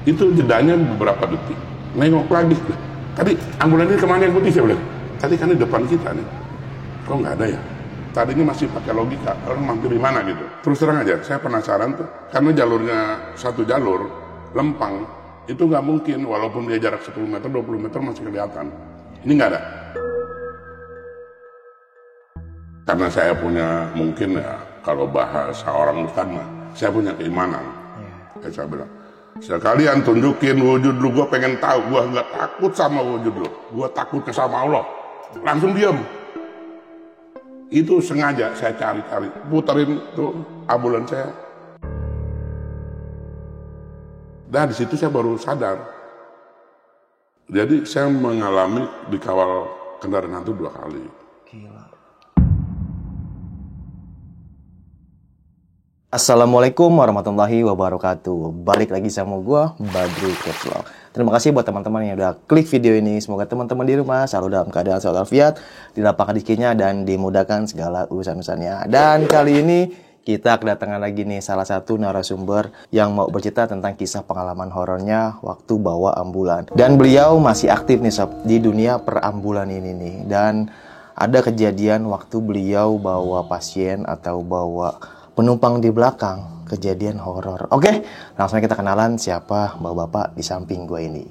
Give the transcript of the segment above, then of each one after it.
Itu jedanya beberapa detik. Nengok lagi. Tadi ambulan ini kemana yang putih, saya bilang. Tadi kan di depan kita nih. Kok nggak ada ya? Tadinya masih pakai logika, orang mampir di mana gitu. Terus terang aja, saya penasaran tuh. Karena jalurnya satu jalur, lempang. Itu nggak mungkin, walaupun dia jarak 10 meter, 20 meter masih kelihatan. Ini nggak ada. Karena saya punya, mungkin ya, kalau bahasa orang bukan mah, saya punya keimanan. Kayak saya bilang, sekalian tunjukin wujud lu, gue pengen tahu. Gue nggak takut sama wujud lu, gue takutnya sama Allah. Langsung diam. Itu sengaja saya cari-cari, puterin tuh ambulan saya. Dan di situ saya baru sadar. Jadi saya mengalami dikawal kendaraan hantu 2 kali. Gila. Assalamualaikum warahmatullahi wabarakatuh. Balik lagi sama gua, Badru Kepslo. Terima kasih buat teman-teman yang udah klik video ini. Semoga teman-teman di rumah selalu dalam keadaan sehat walafiat, dilapangkan rezekinya dan dimudahkan segala urusan-urusannya. Dan kali ini kita kedatangan lagi nih salah satu narasumber yang mau bercerita tentang kisah pengalaman horornya waktu bawa ambulan. Dan beliau masih aktif nih sob di dunia perambulan ini nih. Dan ada kejadian waktu beliau bawa pasien atau bawa penumpang di belakang, kejadian horor. Oke, langsung kita kenalan siapa bapak-bapak di samping gue ini.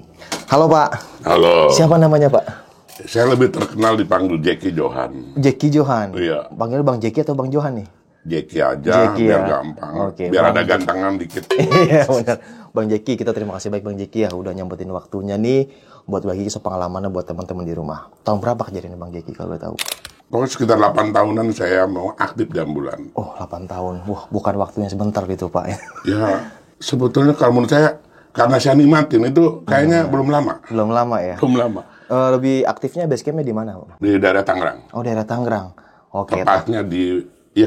Halo Pak. Halo. Siapa namanya Pak? Saya lebih terkenal dipanggil Jackie Johan. Jackie Johan. Iya. Panggil Bang Jackie atau Bang Johan nih? Jackie aja, Jackie biar ya? gampang. Oke, biar Bang ada gantangan dikit. Iya benar. Bang Jackie, kita terima kasih baik Bang Jackie ya udah nyempetin waktunya nih buat bagi kisah pengalamannya buat teman-teman di rumah. Tahun berapa kejadiannya Bang Jackie kalau boleh tahu? Pokoknya sekitar 8 tahunan saya mau aktif di ambulan. Oh, 8 tahun. Wah, bukan waktunya sebentar gitu, Pak. Ya, sebetulnya kalau menurut saya, karena saya nikmatin itu kayaknya belum lama. Belum lama ya? Belum lama. Lebih aktifnya base camp-nya di mana? Di daerah Tangerang. Oh, daerah Tangerang. Oke. Tepatnya di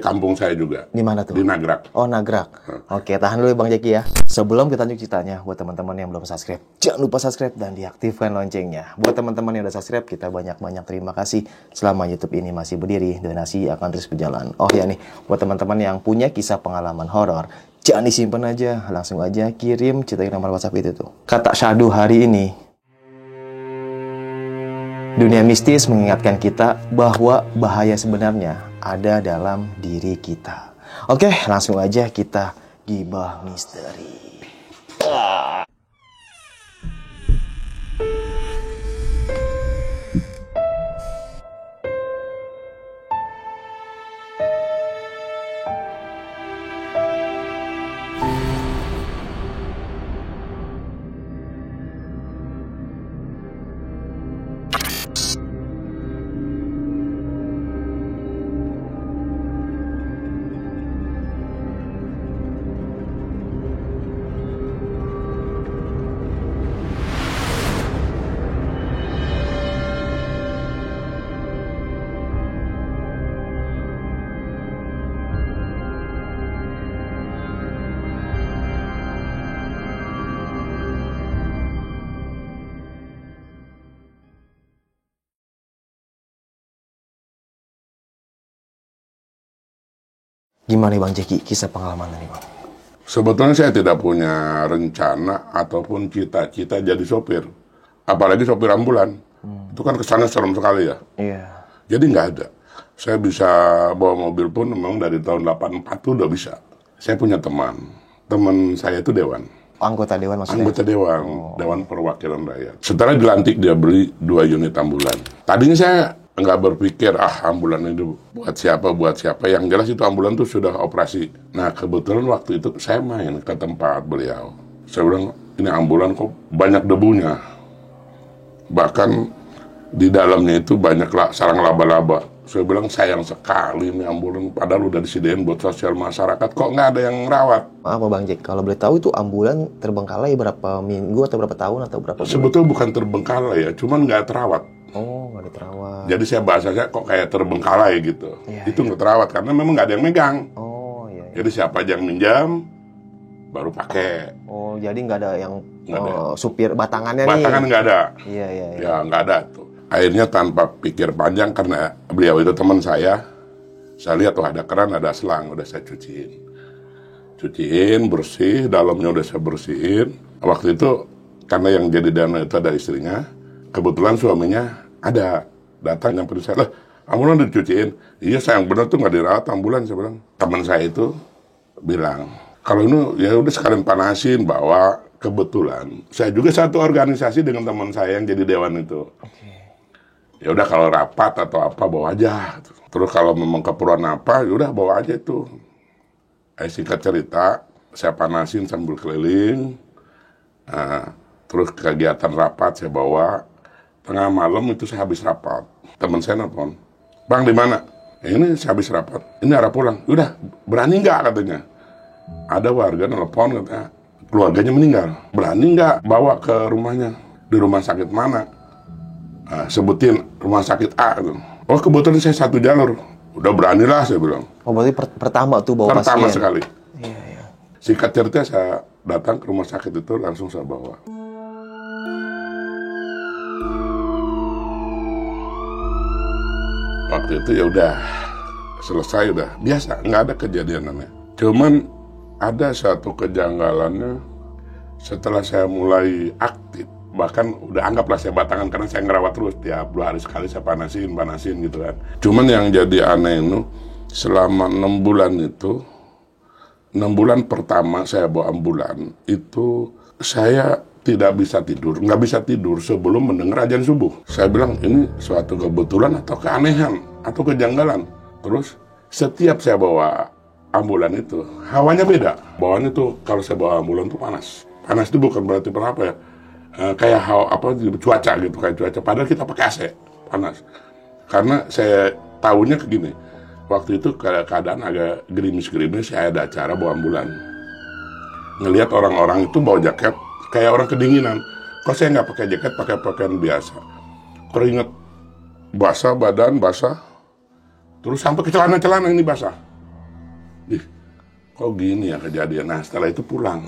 kampung saya juga. Di mana tuh? Di Nagrak. Oh, Nagrak. Oke, tahan dulu Bang Jackie ya. Sebelum kita lanjut ceritanya, buat teman-teman yang belum subscribe, jangan lupa subscribe dan diaktifkan loncengnya. Buat teman-teman yang udah subscribe, kita banyak-banyak terima kasih. Selama YouTube ini masih berdiri, donasi akan terus berjalan. Oh ya nih, buat teman-teman yang punya kisah pengalaman horor, jangan disimpan aja, langsung aja kirim cerita nomor WhatsApp itu tuh. Kata syahdu hari ini, dunia mistis mengingatkan kita bahwa bahaya sebenarnya ada dalam diri kita. Oke, langsung aja kita gibah misteri. Gimana nih Bang Jackie, kisah pengalaman nih Bang? Sebetulnya saya tidak punya rencana ataupun cita-cita jadi sopir. Apalagi sopir ambulan. Itu kan kesannya serem sekali ya. Iya. Jadi nggak ada. Saya bisa bawa mobil pun memang dari tahun 84 tuh udah bisa. Saya punya teman. Teman saya itu dewan. Anggota dewan maksudnya? Anggota dewan. Dewan Perwakilan Rakyat. Setelah dilantik dia beli 2 unit ambulan. Tadinya saya nggak berpikir, ambulan itu buat siapa. Yang jelas itu ambulan tuh sudah operasi. Nah, kebetulan waktu itu saya main ke tempat beliau. Saya bilang, ini ambulan kok banyak debunya. Bahkan di dalamnya itu banyak sarang laba-laba. Saya bilang, sayang sekali ini ambulan. Padahal udah disediain buat sosial masyarakat. Kok nggak ada yang rawat? Apa Bang Jack, kalau boleh tahu itu ambulan terbengkalai berapa minggu atau berapa tahun atau berapa bulan? Sebetulnya bukan terbengkalai ya, cuman nggak terawat. Oh, nggak diterawat. Jadi saya bahasanya kok kayak terbengkalai gitu. Iya, Itu nggak terawat karena memang nggak ada yang megang. Oh, iya. Jadi siapa aja yang minjam, baru pakai. Oh, jadi nggak ada yang Nggak ada. supir batangannya nih? Batangan nggak ada. Iya. Ya nggak ada tuh. Akhirnya tanpa pikir panjang karena beliau itu teman saya lihat tuh ada keran, ada selang, udah saya cuciin. cuciin, bersih, dalamnya udah saya bersihin. Waktu itu, karena yang jadi dana itu ada istrinya, kebetulan suaminya ada, datang nyamperin saya, lah, ambulan udah dicuciin. Iya sayang bener tuh nggak dirawat ambulan, saya bilang. Teman saya itu bilang, kalau ini ya udah sekalian panasin, bawa. Kebetulan, saya juga satu organisasi dengan teman saya yang jadi dewan itu. Ya udah kalau rapat atau apa bawa aja. Terus kalau memang keperluan apa, ya udah bawa aja itu. Singkat cerita, saya panasin sambil keliling. Terus kegiatan rapat saya bawa. Tengah malam itu saya habis rapat. Teman saya nelfon, Bang di mana? Ini saya habis rapat. Ini arah pulang. Udah, berani nggak katanya? Ada warga nelfon katanya, keluarganya meninggal. Berani nggak bawa ke rumahnya? Di rumah sakit mana? Sebutin rumah sakit A. Gitu. Oh kebetulan saya satu jalur. Udah beranilah saya bilang. Oh berarti pertama tuh bawa Pertama pasien. sekali. Iya. Singkat cerita saya datang ke rumah sakit itu langsung saya bawa. Waktu itu ya udah selesai udah biasa, nggak ada kejadian aneh. Cuman ada satu kejanggalannya setelah saya mulai aktif, bahkan udah anggaplah saya batangan karena saya ngerawat terus tiap 2 hari sekali saya panasin gitu kan. Cuman yang jadi aneh itu selama 6 bulan itu, 6 bulan pertama saya bawa ambulan itu saya tidak bisa tidur, nggak bisa tidur sebelum mendengar azan subuh. Saya bilang ini suatu kebetulan atau keanehan atau kejanggalan. Terus setiap saya bawa ambulan itu hawanya beda. Bawaan itu kalau saya bawa ambulan itu panas. Panas itu bukan berarti berapa ya? Kayak cuaca gitu, kayak cuaca. Padahal kita pakai AC, panas. Karena saya tahunya begini. Waktu itu keadaan agak gerimis-gerimis, saya ada acara bawa ambulan. Ngelihat orang-orang itu bawa jaket kayak orang kedinginan. Kok saya nggak pakai jaket, pakai pakaian biasa. Keringet basah, badan basah. Terus sampai ke celana-celana ini basah. Kok gini ya kejadian. Nah setelah itu pulang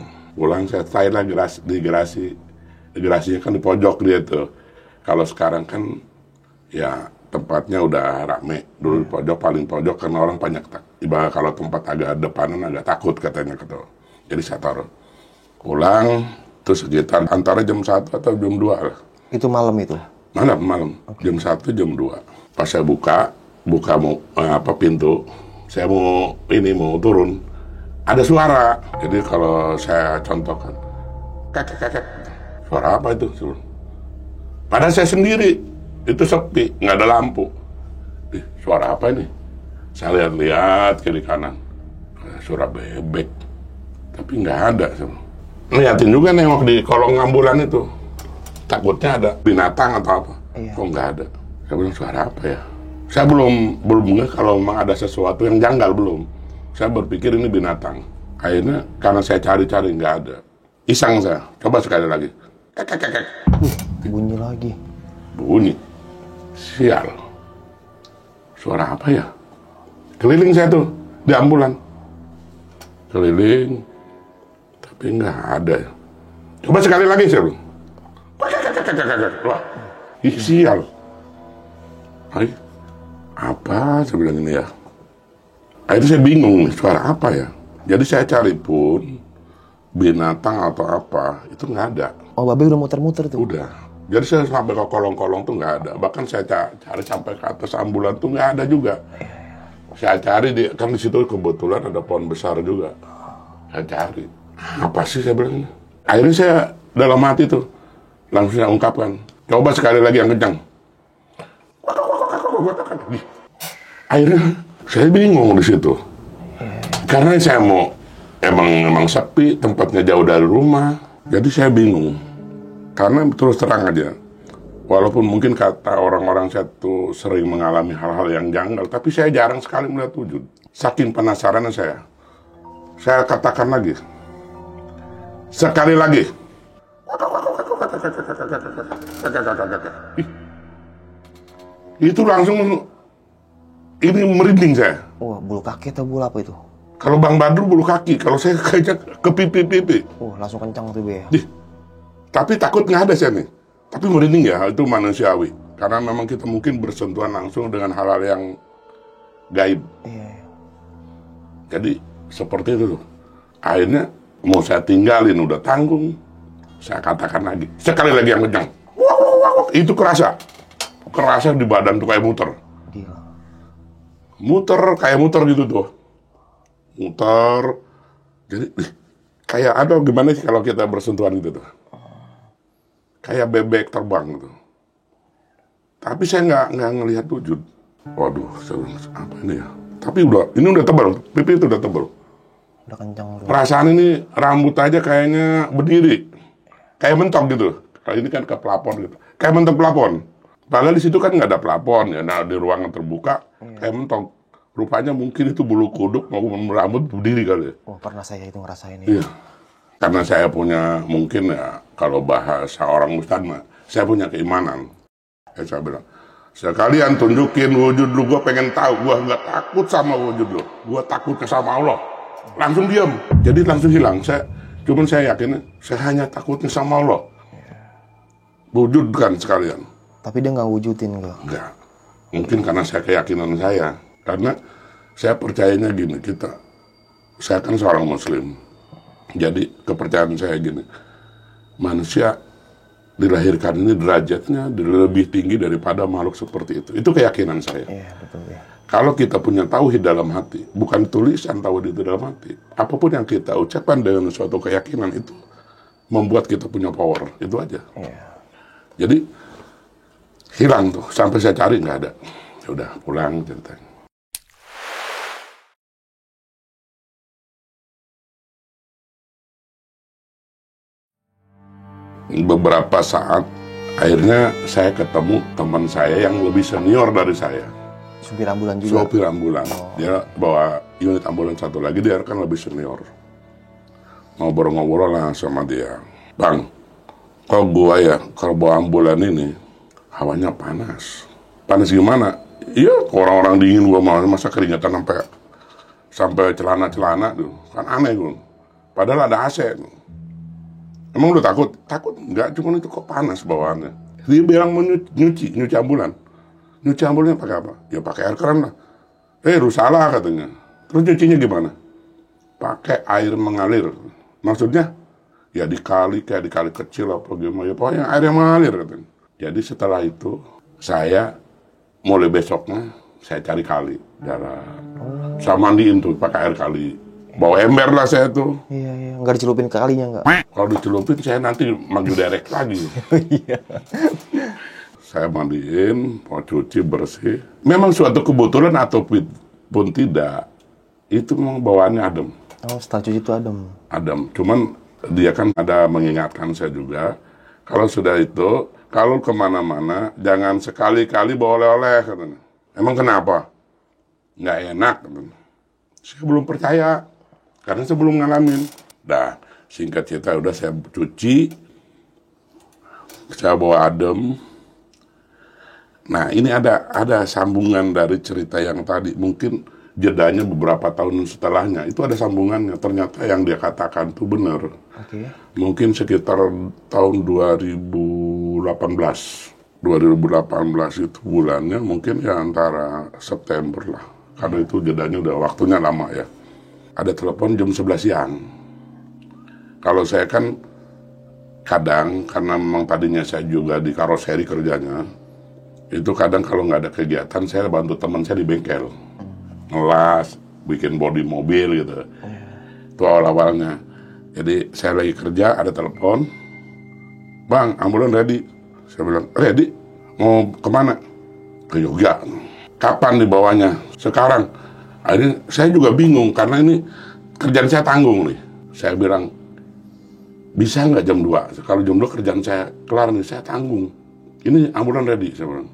saya lagi di gerasinya kan di pojok dia tuh. Kalau sekarang kan ya tempatnya udah rame. Dulu di pojok, paling pojok karena orang banyak. Ibarat kalau tempat agak depanan agak takut katanya gitu. Jadi saya taruh. Pulang terus sekitar antara jam 1 atau jam 2 lah. Itu malam itu? Malam. Okay. Jam 1, jam 2. Pas saya buka pintu. Saya mau turun. Ada suara. Jadi kalau saya contohkan, kakek. Suara apa itu? Padahal saya sendiri. Itu sepi, nggak ada lampu. Suara apa ini? Saya lihat kiri kanan. Suara bebek. Tapi nggak ada. Lihatin juga nengok di kolong ambulan itu. Takutnya ada binatang atau apa. Iya. Kok nggak ada? Saya bilang suara apa ya? Saya belum nggak kalau memang ada sesuatu yang janggal belum. Saya berpikir ini binatang. Akhirnya karena saya cari-cari nggak ada. Iseng saya. Coba sekali lagi. Kek. Bunyi lagi. Bunyi. Sial. Suara apa ya? Keliling saya tuh di ambulan. Keliling. Tapi nggak ada. Coba sekali lagi saya bilang. Wah. Sial. Apa saya bilang ini ya? Itu saya bingung nih, suara apa ya? Jadi saya cari pun binatang atau apa, itu nggak ada. Oh, babe udah muter-muter tuh? Udah. Jadi saya sampai ke kolong-kolong tuh nggak ada. Bahkan saya cari sampai ke atas ambulan tuh nggak ada juga. Saya cari, kan di situ kebetulan ada pohon besar juga. Saya cari. Apa sih saya bilang? Akhirnya saya dalam hati tuh, langsung saya ungkapkan. Coba sekali lagi yang kencang. Akhirnya saya bingung di situ. Karena saya mau emang sepi, tempatnya jauh dari rumah. Jadi saya bingung. Karena terus terang aja, walaupun mungkin kata orang-orang saya tuh sering mengalami hal-hal yang janggal, tapi saya jarang sekali melihat wujud. Saking penasarannya saya katakan lagi. Sekali lagi. Itu langsung ini merinding saya. Wah, bulu kaki atau bulu apa itu? Kalau Bang Badru bulu kaki, kalau saya kayaknya ke pipi. Langsung kencang tuh, Be. Tapi takut nggak ada saya nih. Tapi merinding ya, itu manusiawi. Karena memang kita mungkin bersentuhan langsung dengan hal-hal yang gaib. Iya. Jadi seperti itu tuh. Akhirnya mau saya tinggalin, udah tanggung. Saya katakan lagi, sekali lagi yang kencang. Itu kerasa di badan tuh kayak muter. Gila. Muter, kayak muter gitu tuh. Muter. Jadi, kayak ada gimana sih kalau kita bersentuhan gitu tuh. Kayak bebek terbang gitu. Tapi saya nggak ngelihat wujud. Waduh, saya bilang, apa ini ya? Tapi ini udah tebal, pipi itu udah tebal. Udah kencang udah. Perasaan ini rambut aja kayaknya berdiri. Kayak mentok gitu. Kalau ini kan ke plafon gitu. Kayak mentok plafon. Padahal di situ kan nggak ada plafon ya. Nah, di ruangan terbuka kayak mentok. Rupanya mungkin itu bulu kuduk mau rambut berdiri kali ya. Oh, pernah saya itu ngerasain ya. Iya. Karena saya punya mungkin ya kalau bahasa orang Ustadz mah, saya punya keimanan. Saya bilang, sekalian tunjukin wujud lu, gue pengen tahu. Gue nggak takut sama wujud lu, gue takutnya sama Allah. Langsung diam, jadi langsung hilang. Cuman saya yakin, saya hanya takutnya sama Allah. Wujudkan sekalian. Tapi dia nggak wujudin nggak? Enggak. Mungkin karena saya keyakinan saya. Karena saya percayanya gini, saya kan seorang Muslim. Jadi kepercayaan saya gini, manusia dilahirkan ini derajatnya lebih tinggi daripada makhluk seperti itu. Itu keyakinan saya. Iya, betul ya. Kalau kita punya tauhid dalam hati, bukan tulisan tauhid itu dalam hati, apapun yang kita ucapkan dengan suatu keyakinan itu membuat kita punya power, itu aja. Iya. Jadi hilang tuh, sampai saya cari nggak ada. Udah pulang ceritanya. Beberapa saat akhirnya saya ketemu teman saya yang lebih senior dari saya. Supir ambulan juga? Supir ambulan. Dia bawa unit ambulan satu lagi, dia kan lebih senior. Ngobrol-ngobrol lah sama dia. Bang, kalau bawa ambulan ini, hawanya panas. Panas gimana? Iya, orang-orang dingin gua mau, masa keringatan sampai celana-celana tuh. Kan aneh tuh. Padahal ada AC tuh. Emang lu takut? Takut enggak, cuma itu kok panas bawaannya. Dia bilang mau nyuci ambulan. Nyuci ambulannya pakai apa? Ya pakai air keran lah. Rusalah katanya. Terus nyucinya gimana? Pakai air mengalir. Maksudnya? Ya dikali, kayak dikali kecil apa gimana. Ya pokoknya air yang mengalir katanya. Jadi setelah itu, saya mulai besoknya, saya cari kali. Saya mandiin tuh pakai air kali. Bawa ember lah saya tuh. Iya. Nggak dicelupin kalinya nggak? Kalau dicelupin saya nanti manggil direct lagi. Iya. Saya mandiin, mau cuci bersih. Memang suatu kebetulan ataupun tidak, itu memang bawaannya adem. Oh, setelah cuci itu adem? Adem. Cuman dia kan ada mengingatkan saya juga, kalau sudah itu, kalau kemana-mana, jangan sekali-kali bawa oleh-oleh katanya. Emang kenapa? Nggak enak katanya. Saya belum percaya. Karena saya belum ngalamin. Dah, singkat cerita udah saya cuci, saya bawa adem. Nah, ini ada sambungan dari cerita yang tadi. Mungkin jedanya beberapa tahun setelahnya. Itu ada sambungannya. Ternyata yang dia katakan itu benar. Oke. Mungkin sekitar tahun 2018. 2018 itu bulannya mungkin ya antara September lah. Karena itu jedanya udah waktunya lama ya. Ada telepon jam 11 siang. Kalau saya kan kadang, karena memang tadinya saya juga di karoseri kerjanya, itu kadang kalau nggak ada kegiatan, saya bantu teman saya di bengkel. Ngelas, bikin bodi mobil gitu. Itu awal-awalnya. Jadi saya lagi kerja, ada telepon. Bang, ambulan ready. Saya bilang, ready? Mau kemana? Ke Jogja. Kapan dibawanya? Sekarang. Akhirnya saya juga bingung karena ini kerjaan saya tanggung nih. Saya bilang, bisa nggak jam 2? Kalau jam 2 kerjaan saya kelar nih, saya tanggung. Ini ambulan ready, saya bilang.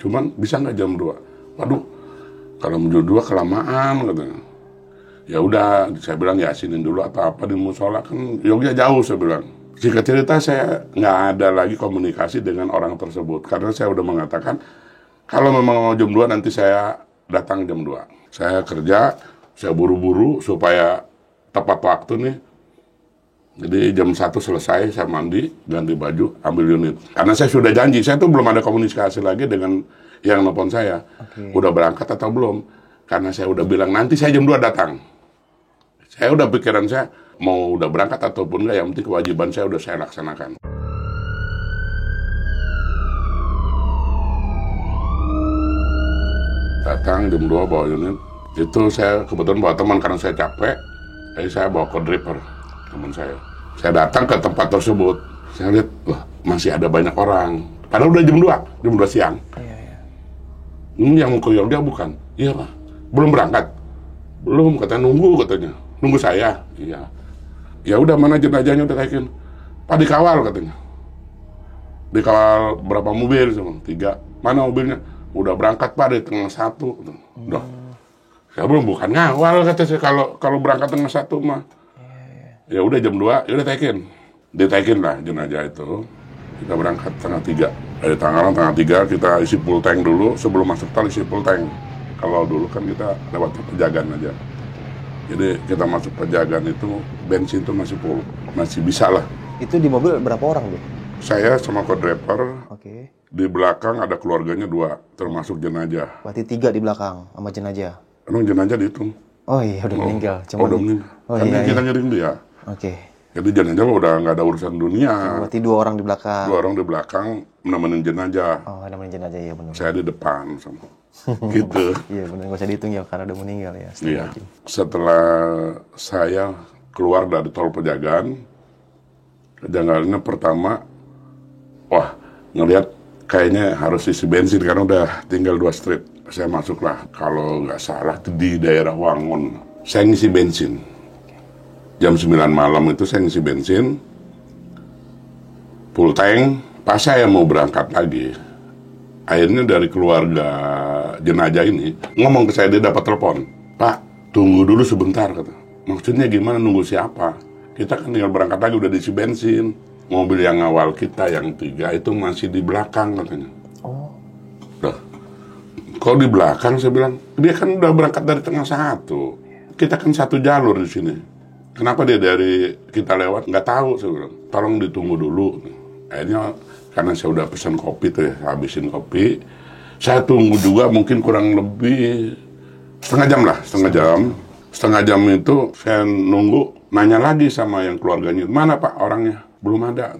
Cuman bisa nggak jam 2? Waduh, kalau jam 2 kelamaan katanya. Ya udah, saya bilang ya sinin dulu atau apa di musola, kan Jogja jauh, saya bilang. Singkat cerita saya nggak ada lagi komunikasi dengan orang tersebut karena saya udah mengatakan kalau memang mau jam 2 nanti saya datang jam 2. Saya kerja, saya buru-buru supaya tepat waktu nih. Jadi jam 1 selesai, saya mandi, ganti baju, ambil unit. Karena saya sudah janji, saya tuh belum ada komunikasi lagi dengan yang nelfon saya. Okay. Udah berangkat atau belum? Karena saya udah bilang, nanti saya jam 2 datang. Saya udah pikiran saya, mau udah berangkat ataupun enggak, yang penting kewajiban saya udah saya laksanakan. Datang jam 2 bawa unit. Itu saya kebetulan bawa teman karena saya capek. Jadi saya bawa co-driver, teman saya. Saya datang ke tempat tersebut. Saya lihat, wah masih ada banyak orang. Padahal udah jam 2 siang. Ini yang mau ke Yorga bukan? Iya Pak. Belum berangkat? Belum, katanya katanya. Nunggu saya? Iya. Ya udah, mana jenazahnya udah naikin? Pak dikawal katanya. Dikawal berapa mobil? 3. Mana mobilnya? Udah berangkat Pak di tengah 1. Udah. Saya belum, bukan ngawal kata saya, kalau berangkat tengah 1 mah. Ya udah jam 2, ya udah taikin. Ditaikin lah jenazah itu. Kita berangkat tengah 3. Dari Tangerang tengah 3 kita isi full tank dulu, sebelum masuk tol isi full tank. Kalau dulu kan kita lewat Pejagan aja. Jadi kita masuk Pejagan itu bensin tuh masih full, masih bisa lah. Itu di mobil berapa orang, Bu? Saya sama co-driver. Oke. Di belakang ada keluarganya 2, termasuk jenazah. Berarti 3 di belakang sama jenazah. Emang jenazah dihitung? Oh iya, udah meninggal. Cuma udah meninggal. Oh Kan iya, kita iya. ngirim dia. Oke. Jadi jenazah udah nggak ada urusan dunia. Berarti 2 orang di belakang. 2 orang di belakang nemenin jenazah. Oh, nemenin jenazah ya benar. Saya di depan sama. Gitu. Iya benar, nggak usah dihitung ya karena udah meninggal ya. Iya. Setelah saya keluar dari tol Pejagan, kejanggalannya pertama, wah ngelihat kayaknya harus isi bensin karena udah tinggal 2 strip. Saya masuklah, kalau nggak salah di daerah Wangon. Saya ngisi bensin. Jam 9 malam itu saya ngisi bensin, full tank. Pas saya mau berangkat lagi, akhirnya dari keluarga jenazah ini ngomong ke saya, dia dapat telepon. Pak, tunggu dulu sebentar, kata. Maksudnya gimana, nunggu siapa? Kita kan tinggal berangkat lagi, udah diisi bensin. Mobil yang awal kita, yang 3 itu masih di belakang, katanya. Oh. Loh, kok di belakang? Saya bilang, dia kan udah berangkat dari tengah 1. Kita kan 1 jalur di sini. Kenapa dia dari kita lewat? Nggak tahu, saya bilang. Tolong ditunggu dulu. Akhirnya, karena saya udah pesan kopi tuh ya, habisin kopi. Saya tunggu juga mungkin kurang lebih setengah jam lah, setengah jam. Setengah jam itu saya nunggu, nanya lagi sama yang keluarganya. Mana Pak orangnya? Belum ada.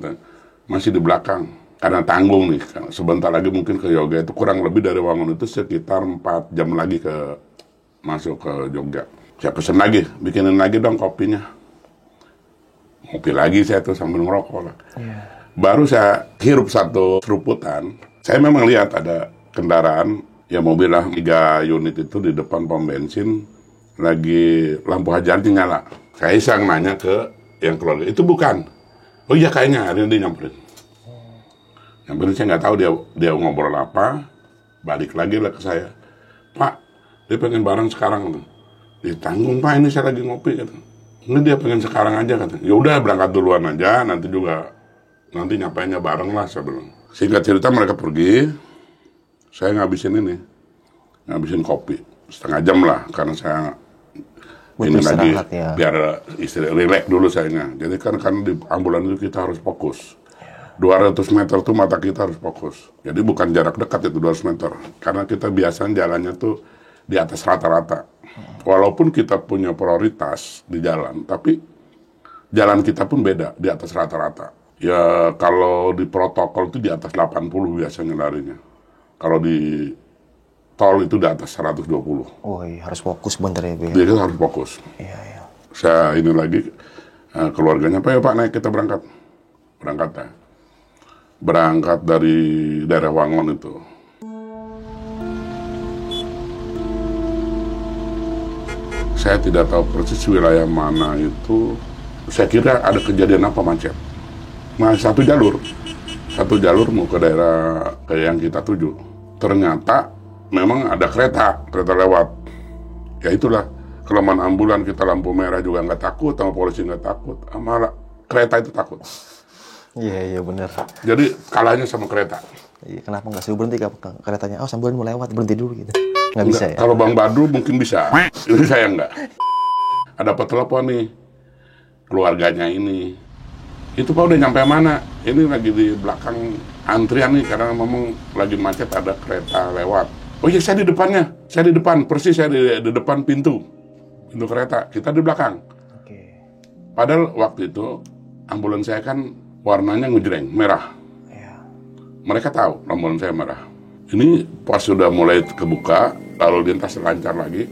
Masih di belakang. Karena tanggung nih, sebentar lagi mungkin ke Yoga itu kurang lebih dari Wangun itu sekitar 4 jam lagi masuk ke Jogja. Saya pesen lagi, bikinin lagi dong kopinya. Ngopi lagi saya tuh sambil ngerokok lah. Iya. Baru saya hirup 1 seruputan, saya memang lihat ada kendaraan, ya mobil lah 3 unit itu di depan pom bensin, lagi lampu hajati nyala. Saya iseng nanya ke yang keluarga, itu bukan? Oh iya kayaknya, akhirnya dia nyamperin. Nyamperin saya nggak tahu dia ngobrol apa, balik lagi lah ke saya. Pak, dia pengen bareng sekarang. Ditanggung Pak, ini saya lagi ngopi. Kata. Ini dia pengen sekarang aja, kata. Ya udah berangkat duluan aja, nanti nyapainnya bareng lah, saya bilang. Singkat cerita mereka pergi, saya ngabisin kopi. Setengah jam lah, karena saya ini lagi ya. Biar istirahat, relax dulu sayanya. Jadi kan di ambulan itu kita harus fokus. 200 meter tuh mata kita harus fokus. Jadi bukan jarak dekat itu 200 meter. Karena kita biasanya jalannya tuh di atas rata-rata. Walaupun kita punya prioritas di jalan, tapi jalan kita pun beda di atas rata-rata. Ya kalau di protokol itu di atas 80 biasanya larinya. Kalau di tol itu di atas 120. Oh iya, harus fokus bentar ya, Bu. Dia harus fokus. Iya, iya. Saya ini lagi, keluarganya, Pak ya Pak, naik kita berangkat. Berangkat ya. Berangkat dari daerah Wangon itu. Saya tidak tahu persis wilayah mana itu. Saya kira ada kejadian apa macet. Nah, satu jalur mau ke daerah yang kita tuju. Ternyata memang ada kereta lewat. Ya itulah, kelemahan ambulan, kita lampu merah juga nggak takut, sama polisi nggak takut, sama kereta itu takut. Iya benar. Jadi kalahnya sama kereta. Iya, kenapa nggak suruh berhenti keretanya? Oh, sambil mau lewat, berhenti dulu gitu. Nggak bisa ya? Kalau Bang Badru mungkin bisa, ini saya nggak. Ada telepon nih, keluarganya ini. Itu Pak udah nyampe mana? Ini lagi di belakang antrian nih, karena memang lagi macet, ada kereta lewat. Oh iya, saya di depannya. Saya di depan, persis saya di depan pintu kereta. Kita di belakang. Padahal waktu itu ambulans saya kan warnanya ngejreng, merah. Iya. Mereka tahu ambulans saya merah. Ini pas sudah mulai kebuka, lalu lintas lancar lagi.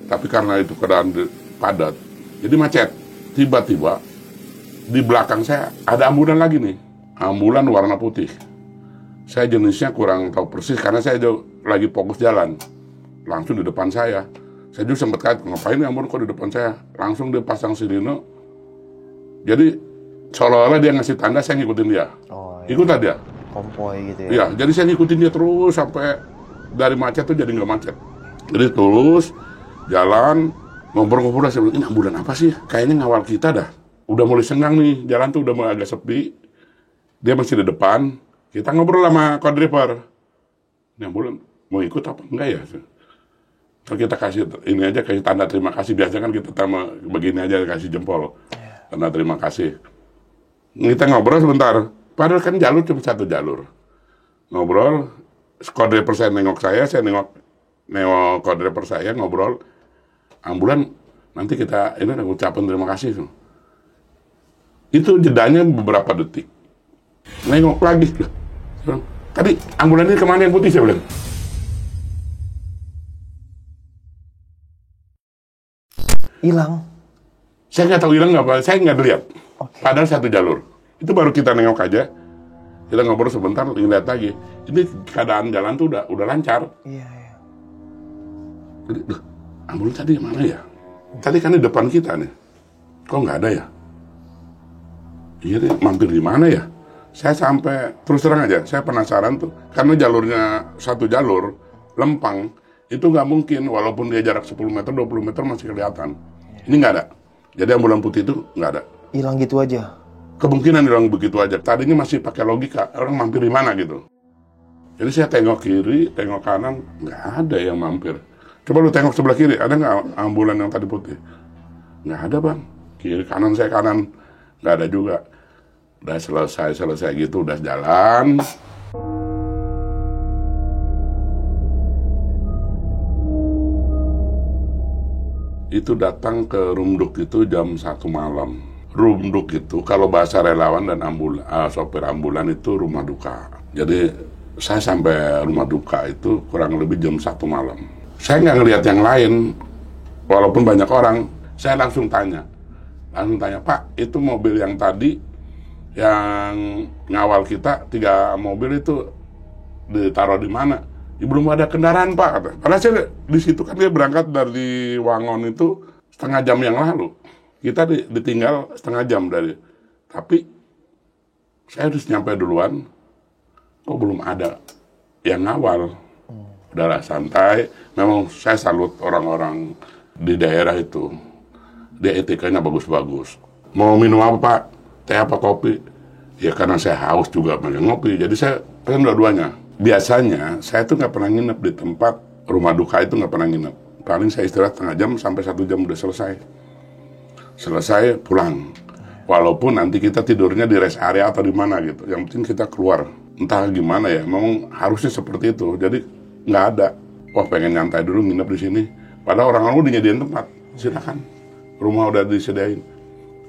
Tapi karena itu keadaan padat, jadi macet. Tiba-tiba di belakang saya ada ambulan lagi nih. Ambulan warna putih. Saya jenisnya kurang tahu persis karena saya lagi fokus jalan. Langsung di depan saya. Saya juga sempat kaget, ngapain nih ambulan kok di depan saya? Langsung dia pasang sirine. Jadi seolah-olah dia ngasih tanda saya ngikutin dia. Oh, iya. Ikutan dia. Konvoy gitu ya. Iya, jadi saya ngikutin dia terus sampai dari macet tuh jadi nggak macet. Jadi terus jalan, ngobrol-ngobrol, saya bilang, ini ambulan apa sih? Kayaknya ngawal kita dah. Udah mulai senggang nih, jalan tuh udah mulai agak sepi. Dia masih di depan, kita ngobrol sama co-driver. Ini ambulan, mau ikut apa enggak ya? Terus kita kasih, ini aja kasih tanda terima kasih. Biasanya kan kita begini aja, kasih jempol. Tanda terima kasih. Kita ngobrol sebentar. Padahal kan jalur cuma satu jalur. Ngobrol, co-driver saya nengok saya nengok co-driver saya, ngobrol. Ambulan, nanti kita ini ada ucapan terima kasih. Itu jedanya beberapa detik. Nengok lagi. Tadi ambulan ini kemana yang putih, saya bilang. Hilang. Saya nggak tahu hilang nggak apa, saya nggak lihat. Padahal satu jalur. Itu baru kita nengok aja. Kita ngobrol sebentar, lihat lagi. Ini keadaan jalan tuh udah lancar. Iya, iya. Jadi, ambulan tadi mana ya? Tadi kan di depan kita nih. Kok nggak ada ya? Iya deh, mampir di mana ya? Saya sampai, terus terang aja, saya penasaran tuh. Karena jalurnya satu jalur, lempang, itu nggak mungkin. Walaupun dia jarak 10 meter, 20 meter masih kelihatan. Ini nggak ada. Jadi ambulan putih itu nggak ada. Hilang gitu aja. Kemungkinan hilang begitu aja. Tadinya masih pakai logika, orang mampir di mana gitu. Jadi saya tengok kiri, tengok kanan, nggak ada yang mampir. Coba lu tengok sebelah kiri, ada nggak ambulan yang tadi putih? Nggak ada bang. Kiri kanan saya kanan, nggak ada juga. Udah selesai gitu, udah jalan. Itu datang ke Rumduk itu jam 1 malam. Rumduk itu kalau bahasa relawan dan sopir ambulan itu rumah duka. Jadi saya sampai rumah duka itu kurang lebih jam 1 malam. Saya nggak ngelihat yang lain, walaupun banyak orang. Saya langsung tanya, Pak, itu mobil yang tadi yang ngawal kita 3 mobil itu ditaruh di mana? Ya, belum ada kendaraan Pak, kata. Karena saya di situ kan dia berangkat dari Wangon itu setengah jam yang lalu. Kita ditinggal setengah jam dari. Tapi saya harus nyampe duluan. Kok belum ada yang ngawal? Udahlah santai. Memang saya salut orang-orang di daerah itu. Dia etikanya bagus-bagus. Mau minum apa Pak? Teh apa kopi? Ya karena saya haus juga pengen ngopi. Jadi saya pengen dua-duanya. Biasanya saya tuh nggak pernah nginep di tempat rumah duka itu, nggak pernah nginep. Paling saya istirahat setengah jam sampai 1 jam udah selesai. Selesai pulang. Walaupun nanti kita tidurnya di rest area atau di mana gitu. Yang penting kita keluar. Entah gimana ya. Memang harusnya seperti itu. Jadi nggak ada. Wah pengen nyantai dulu nginep di sini. Padahal orang-orang udah nyediain tempat. Silakan. Rumah udah disediain.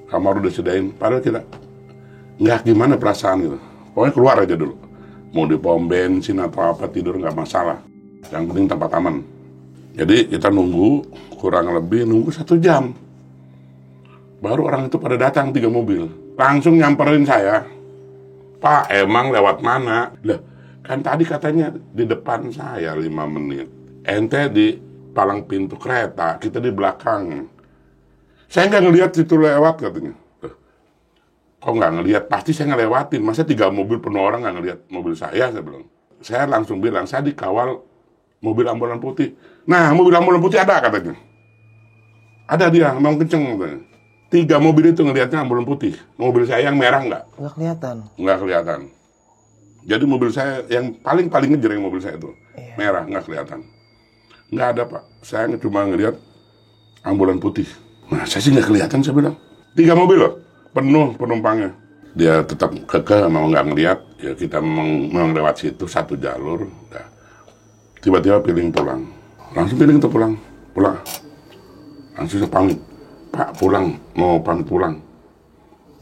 Kamar udah disediain. Padahal kita nggak gimana perasaan gitu. Pokoknya keluar aja dulu. Mau di pom bensin atau apa tidur nggak masalah. Yang penting tempat aman. Jadi kita nunggu kurang lebih 1 jam. Baru orang itu pada datang 3 mobil. Langsung nyamperin saya. Pak, emang lewat mana? Lah, kan tadi katanya di depan saya 5 menit. Ente di palang pintu kereta, kita di belakang. Saya nggak ngelihat situ lewat katanya. Kok nggak ngelihat? Pasti saya ngelewatin. Masa 3 mobil penuh orang nggak ngelihat mobil saya bilang. Saya langsung bilang, saya dikawal mobil ambulan putih. Nah, mobil ambulan putih ada katanya. Ada dia, mau kenceng katanya. 3 mobil itu ngelihatnya ambulan putih. Mobil saya yang merah nggak? Nggak kelihatan. Nggak kelihatan. Jadi mobil saya yang paling ngejreng mobil saya itu. Iya. Merah, nggak kelihatan. Nggak ada Pak. Saya cuma ngelihat ambulan putih. Nah, saya sih nggak kelihatan saya bilang. 3 mobil loh, penuh penumpangnya. Dia tetap kekeh, mau nggak ngelihat. Ya kita memang lewat situ 1 jalur. Udah. Tiba-tiba piling pulang. Langsung piling itu pulang. Langsung saya pamit. Pak pulang, mau pamit pulang.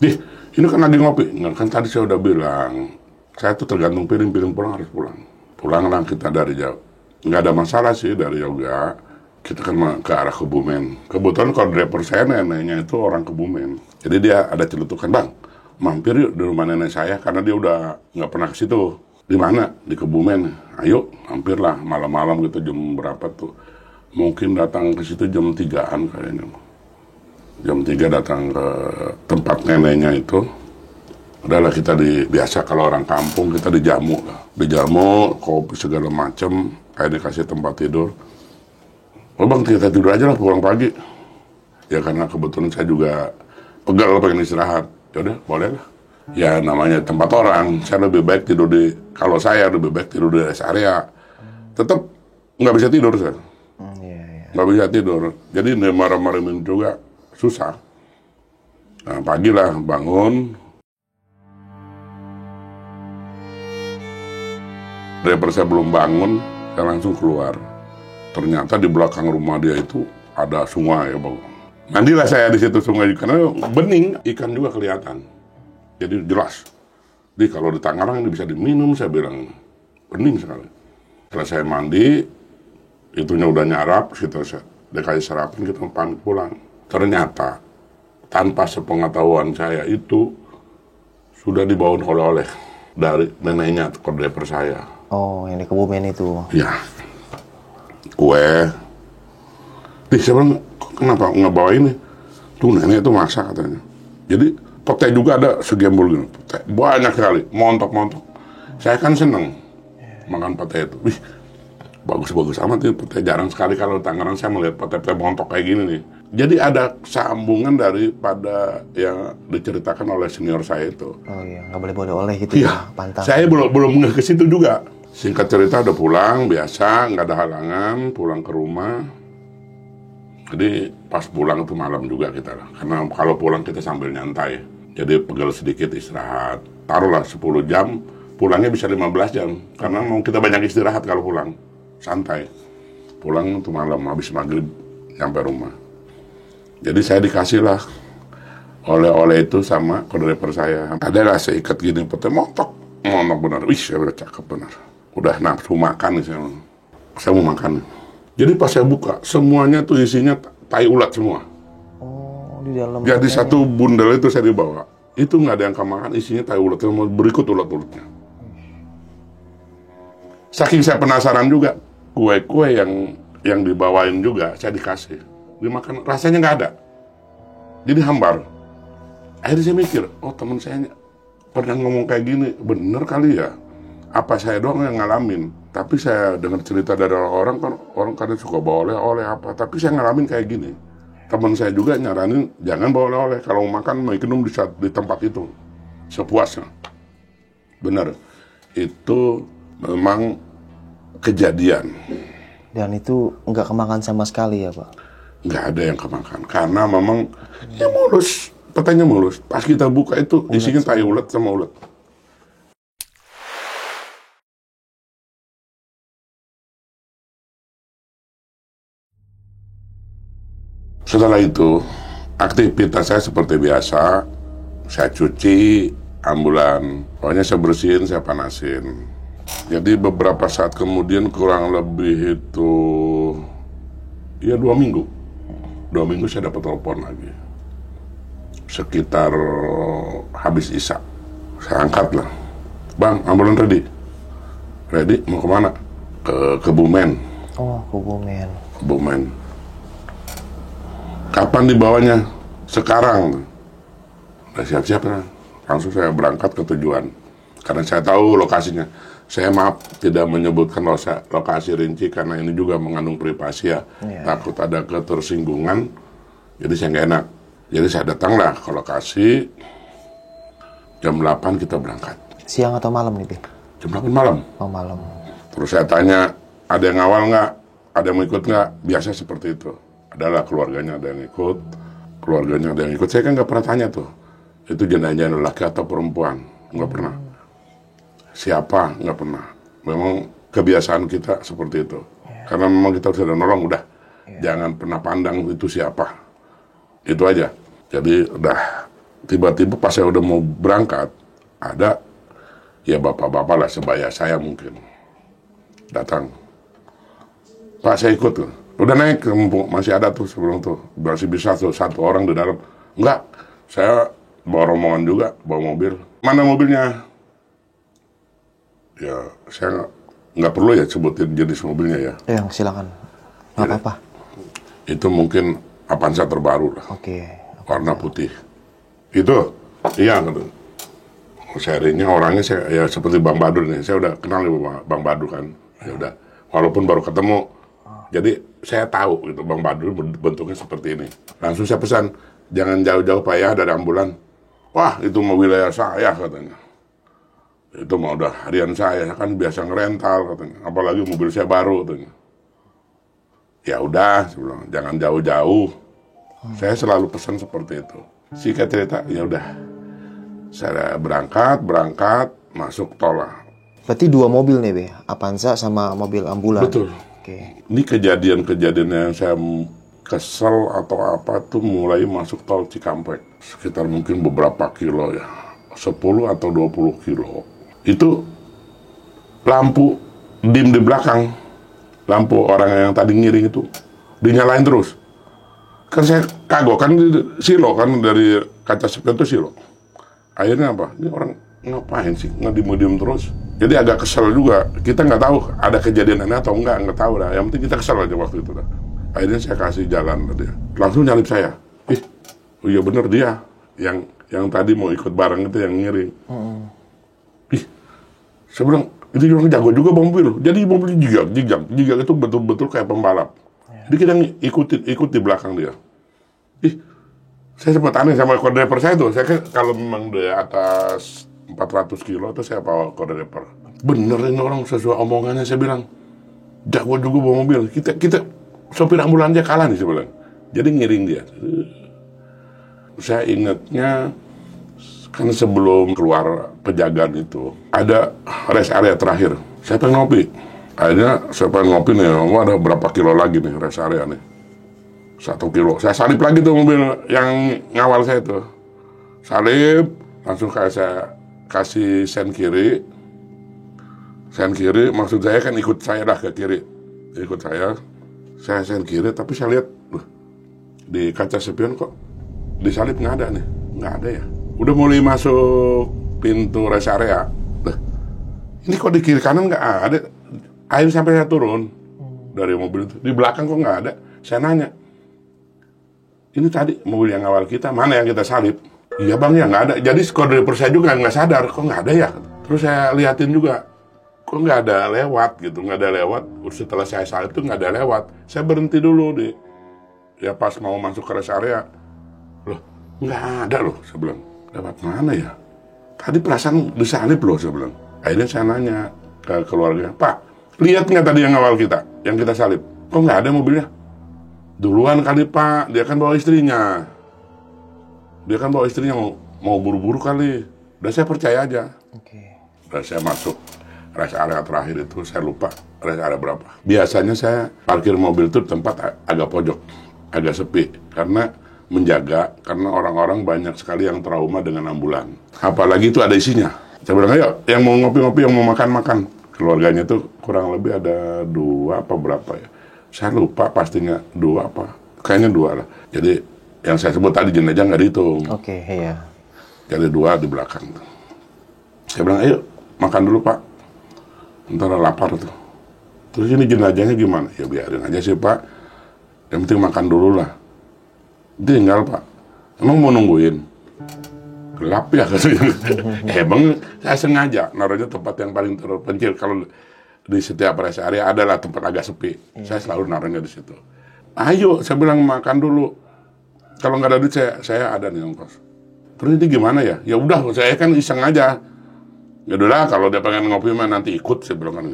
Dih, ini kan lagi ngopi. Nggak, kan tadi saya udah bilang, saya tuh tergantung piring pulang harus pulang. Pulanglah kita dari jauh. Nggak ada masalah sih dari Yoga. Kita kan ke arah Kebumen. Kebetulan kalau driver saya neneknya itu orang Kebumen. Jadi dia ada celutukan, Bang, mampir yuk di rumah nenek saya karena dia udah nggak pernah ke situ. Di mana? Di Kebumen. Ayo, mampirlah malam-malam gitu jam berapa tuh. Mungkin datang ke situ jam 3-an kayaknya. Jam 3 datang ke tempat neneknya itu. Udahlah kita biasa kalau orang kampung kita dijamu lah. Dijamu, kopi segala macem, kayak dikasih tempat tidur. Oh bang, kita tidur aja lah pulang pagi. Ya karena kebetulan saya juga pegal pengen istirahat. Yaudah, boleh lah. Ya namanya tempat orang, saya lebih baik tidur kalau saya lebih baik tidur di rest area. Tetap nggak bisa tidur saya. Nggak bisa tidur. Jadi marah-marahin juga susah. Nah pagi lah bangun. Driver saya belum bangun, saya langsung keluar. Ternyata di belakang rumah dia itu ada sungai ya bang. Mandilah saya di situ sungai karena bening, ikan juga kelihatan. Jadi jelas. Jadi kalau di Tangerang ini bisa diminum, saya bilang bening sekali. Setelah saya mandi, itunya udah nyarap, kita dikasih sarapan, kita pamit pulang. Ternyata tanpa sepengetahuan saya itu sudah dibawa oleh-oleh dari neneknya ke driver saya. Oh, yang di Kebumen itu. Ya. Kue. Saya bilang, kenapa nggak bawa ini? Tuh nenek itu masak katanya. Jadi pete juga ada segembul gini. Pete. Banyak sekali, montok-montok. Saya kan seneng makan pete itu. Wih, bagus-bagus amat nih pete. Jarang sekali kalau Tangerang saya melihat pete-pete montok kayak gini nih. Jadi ada sambungan daripada yang diceritakan oleh senior saya itu. Oh iya, nggak boleh bawa oleh gitu ya, pantang. Saya belum ke situ juga. Singkat cerita udah pulang, biasa, nggak ada halangan, pulang ke rumah. Jadi pas pulang itu malam juga kita. Karena kalau pulang kita sambil nyantai. Jadi pegel sedikit istirahat. Taruhlah 10 jam, pulangnya bisa 15 jam. Karena mau kita banyak istirahat kalau pulang. Santai. Pulang itu malam, habis maghrib, sampai rumah. Jadi saya dikasih lah oleh-oleh itu sama driver saya. Adalah saya ikat gini, pete montok benar. Wih, saya udah cakep benar. Udah nafsu makan nih saya mau makan. Jadi pas saya buka, semuanya tuh isinya tai ulat semua. Oh, di dalam. Jadi satu bundel itu saya dibawa. Itu nggak ada yang makan, isinya tai ulat. Berikut ulat-ulatnya. Saking saya penasaran juga, kue-kue yang dibawain juga saya dikasih. Dimakan, rasanya nggak ada. Jadi hambar. Akhirnya saya mikir, oh teman saya pernah ngomong kayak gini, bener kali ya. Apa saya doang yang ngalamin? Tapi saya dengar cerita dari orang kan, orang kadang suka bawa oleh-oleh apa. Tapi saya ngalamin kayak gini. Teman saya juga nyaranin, jangan bawa oleh-oleh. Kalau makan, mau minum di tempat itu. Sepuasnya. Benar. Itu memang kejadian. Dan itu nggak kemakan sama sekali ya Pak? Nggak ada yang kemakan. Karena memang, ya mulus. Petanya mulus. Pas kita buka itu, isinya tai ulat sama ulat. Setelah itu, aktivitas saya seperti biasa. Saya cuci ambulan. Pokoknya saya bersihin, saya panasin. Jadi beberapa saat kemudian kurang lebih itu, ya 2 minggu. 2 minggu saya dapat telepon lagi. Sekitar habis Isya. Saya angkat lah. Bang, ambulan ready? Ready? Mau kemana? Ke Kebumen. Oh, Kebumen. Kebumen. Kapan dibawanya? Sekarang. Udah siap-siap lah. Langsung saya berangkat ke tujuan. Karena saya tahu lokasinya. Saya maaf tidak menyebutkan lokasi rinci karena ini juga mengandung privasi ya. Takut ada ketersinggungan. Jadi saya nggak enak. Jadi saya datanglah ke lokasi. Jam 8 kita berangkat. Siang atau malam nih, Pi? Jam 8 malam. Oh, malam. Terus saya tanya, ada yang ngawal nggak? Ada yang mau ikut nggak? Biasa seperti itu. Adalah keluarganya ada yang ikut, keluarganya ada yang ikut. Saya kan nggak pernah tanya tuh, itu jenazah laki atau perempuan, nggak pernah. Siapa? Nggak pernah. Memang kebiasaan kita seperti itu. Karena memang kita sudah nolong, udah. Jangan pernah pandang itu siapa. Itu aja. Jadi udah tiba-tiba pas saya udah mau berangkat, ada ya bapak-bapak lah sebaya saya mungkin datang. Pak, saya ikut tuh. Udah naik, masih ada tuh sebelum tuh. Masih bisa tuh satu orang di dalam. Enggak, saya bawa rombongan juga, bawa mobil. Mana mobilnya? Ya, saya nggak perlu ya sebutin jenis mobilnya ya. Silakan. Nggak apa-apa. Itu mungkin Avanza terbaru lah. Oke. Warna putih. Itu, iya gitu. Serinya orangnya saya ya seperti Bang Badur nih. Saya udah kenal ya Bang Badur kan. Ya udah, walaupun baru ketemu. Jadi saya tahu gitu Bang Badur bentuknya seperti ini. Langsung saya pesan, jangan jauh-jauh Pak ya dari ambulan. Wah, itu mau wilayah saya katanya. Itu mau udah harian saya kan biasa ngerental katanya. Apalagi mobil saya baru katanya. Ya udah, saya bilang, jangan jauh-jauh. Saya selalu pesan seperti itu. Singkat cerita, ya udah. Saya berangkat, masuk tol lah. Berarti 2 mobil nih, Be. Avanza sama mobil ambulan. Betul. Oke. Ini kejadian-kejadian yang saya kesel atau apa tuh mulai masuk tol Cikampek. Sekitar mungkin beberapa kilo ya. 10 atau 20 kilo. Itu lampu dim di belakang. Lampu orang yang tadi ngiring itu dinyalain terus. Kan saya kagok kan silo kan dari kaca spion itu silo. Akhirnya apa? Ini orang ngapain sih ngedim-dim terus? Jadi agak kesel juga. Kita nggak tahu ada kejadian ini atau nggak tahu dah. Yang penting kita kesel aja waktu itu dah. Akhirnya saya kasih jalan ke dia. Langsung nyalip saya. Oh iya bener dia yang tadi mau ikut bareng itu yang ngiring. Saya bilang itu orang jago juga mobil. Jadi mobilnya jigak itu betul-betul kayak pembalap. Jadi kita ikut di belakang dia. Saya sempat aneh sama co-driver saya tuh. Saya kalau memang di atas 400 kilo itu saya bawa co-driver. Bener ini orang sesuai omongannya, saya bilang. Jago juga bawa mobil. Kita sopir ambulan aja kalah nih, saya bilang. Jadi ngiring dia. Saya ingatnya kan sebelum keluar Pejagan itu ada rest area terakhir. Saya pengen ngopi. Akhirnya saya pengen ngopi nih. Ada berapa kilo lagi nih rest area nih. 1 kilo. Saya salip lagi tuh mobil yang ngawal saya tuh. Salip, langsung kayak saya kasih sen kiri. Sen kiri, maksud saya kan ikut saya dah ke kiri. Ikut saya sen kiri, tapi saya lihat, di kaca spion kok disalip nggak ada nih. Nggak ada ya. Udah mulai masuk pintu rest area. Ini kok di kiri kanan nggak ada. Akhirnya sampai saya turun dari mobil itu. Di belakang kok nggak ada. Saya nanya, ini tadi mobil yang awal kita, mana yang kita salip? Iya bang, ya nggak ada. Jadi co-driver saya juga nggak sadar, kok nggak ada ya? Terus saya liatin juga, kok nggak ada lewat gitu, nggak ada lewat. Setelah saya salip tuh nggak ada lewat. Saya berhenti dulu ya pas mau masuk ke rest area. Loh, nggak ada loh, saya bilang. Lewat mana ya? Tadi perasaan disalip loh, saya bilang. Akhirnya saya nanya ke keluarga, Pak, lihat nggak tadi yang awal kita, yang kita salip? Kok nggak ada mobilnya? Duluan kali Pak, dia kan bawa istrinya. Dia kan bawa istrinya mau buru-buru kali. Udah saya percaya aja. Udah saya masuk rest area terakhir itu, saya lupa rest area berapa. Biasanya saya parkir mobil itu tempat agak pojok, agak sepi. Karena menjaga, karena orang-orang banyak sekali yang trauma dengan ambulan. Apalagi itu ada isinya. Saya bilang, ayo yang mau ngopi-ngopi, yang mau makan-makan. Keluarganya tuh kurang lebih ada 2 apa berapa ya. Saya lupa pastinya 2 apa. Kayaknya 2 lah. Jadi yang saya sebut tadi jenazah nggak dihitung. Oke, iya. Jadi 2 di belakang. Saya bilang, ayo makan dulu Pak. Ntar lapar tuh. Terus ini jenazahnya gimana? Ya biarin aja sih Pak. Yang penting makan dulu lah. Tinggal Pak. Emang mau nungguin? Gelap ya katanya. Emang saya sengaja naruhnya tempat yang paling terpencil. Kalau di setiap rest area adalah tempat agak sepi. Saya selalu naruhnya di situ. Ayo, saya bilang makan dulu. Kalau nggak ada duit, saya ada nih ongkos. Terus ini gimana ya? Ya udah, saya kan iseng aja. Ya udah, kalau dia pengen ngopi mah nanti ikut, saya bilang kan.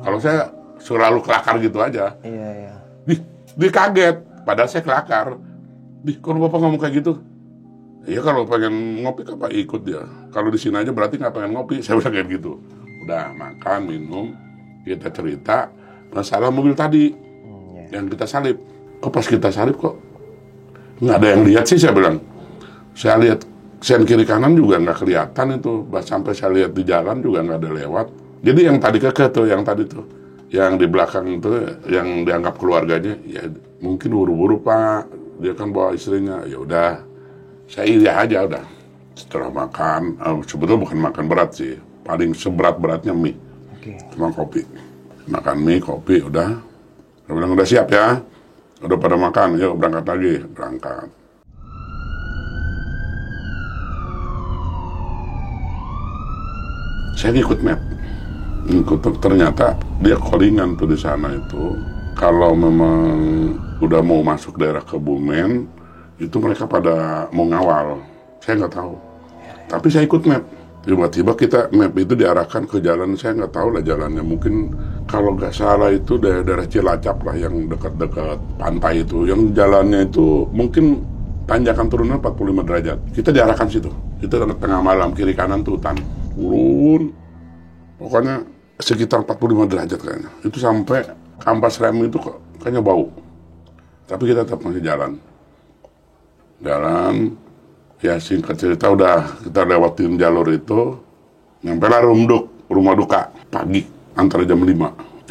Kalau saya selalu kelakar gitu aja. Iya. Dia kaget, padahal saya kelakar. Kalau bapak ngomong kayak gitu, iya kalau pengen ngopi kan Pak ikut dia. Kalau di sini aja berarti nggak pengen ngopi, saya bilang kayak gitu. Udah makan, minum, kita cerita masalah mobil tadi yang kita salip. Oh pas kita salip kok nggak ada yang lihat sih, saya bilang. Saya lihat sen kiri kanan juga nggak kelihatan itu. Sampai saya lihat di jalan juga nggak ada lewat. Jadi yang tadi keke tuh, yang tadi tuh, yang di belakang itu, yang dianggap keluarganya, ya mungkin buru-buru Pak. Dia kan bawa istrinya, ya udah, saya iya aja udah. Setelah makan, sebetulnya bukan makan berat sih, paling seberat-beratnya mie, sama kopi. Makan mie, kopi, udah. Dia bilang udah siap ya, udah pada makan, yuk berangkat lagi, berangkat. Saya ngikut map, ternyata dia callingan tuh di sana itu. Kalau memang udah mau masuk daerah Kebumen, itu mereka pada mau ngawal. Saya nggak tahu. Tapi saya ikut map. Tiba-tiba map itu diarahkan ke jalan, saya nggak tahu lah jalannya. Mungkin kalau nggak salah itu daerah Cilacap lah, yang dekat-dekat pantai itu. Yang jalannya itu mungkin tanjakan turunan 45 derajat. Kita diarahkan situ. Itu tengah malam, kiri kanan tuh hutan. Turun. Pokoknya sekitar 45 derajat kayaknya. Itu sampai kampas rem itu kayaknya bau. Tapi kita tetap masih jalan. Ya singkat cerita udah kita lewatin jalur itu. Nyampe lah rumah duka. Pagi, antara jam 5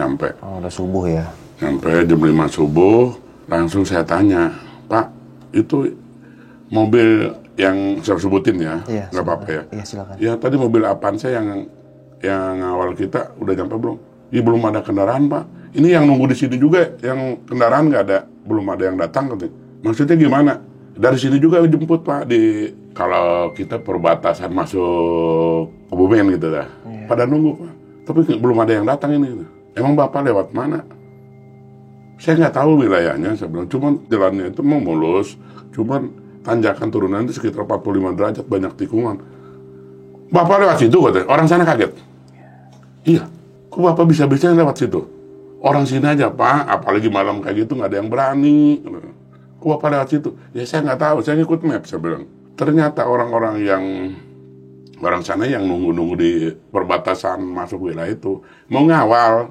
nyampe. Oh, udah subuh ya? Nyampe jam 5 subuh, langsung saya tanya, Pak, itu mobil yang saya sebutin ya, nggak apa-apa ya? Iya, silakan. Ya tadi mobil Avanza yang awal kita udah nyampe belum? Iya belum ada kendaraan Pak. Ini yang nunggu di sini juga, yang kendaraan nggak ada, belum ada yang datang katanya. Maksudnya gimana? Dari sini juga jemput Pak, kalau kita perbatasan masuk Kebumen gitu dah. Iya. Pada nunggu Pak. Tapi belum ada yang datang ini. Emang Bapak lewat mana? Saya nggak tahu wilayahnya, saya bilang. Cuman jalannya itu mau mulus, cuman tanjakan turunan itu sekitar 45 derajat, banyak tikungan. Bapak lewat situ katanya. Orang sana kaget. Iya, kok Bapak bisa-bisanya lewat situ? Orang sini aja Pak, apalagi malam kayak gitu nggak ada yang berani. Kok Bapak lewat situ? Ya saya nggak tahu, saya ngikut map, saya bilang. Ternyata orang sana yang nunggu-nunggu di perbatasan masuk wilayah itu mau ngawal.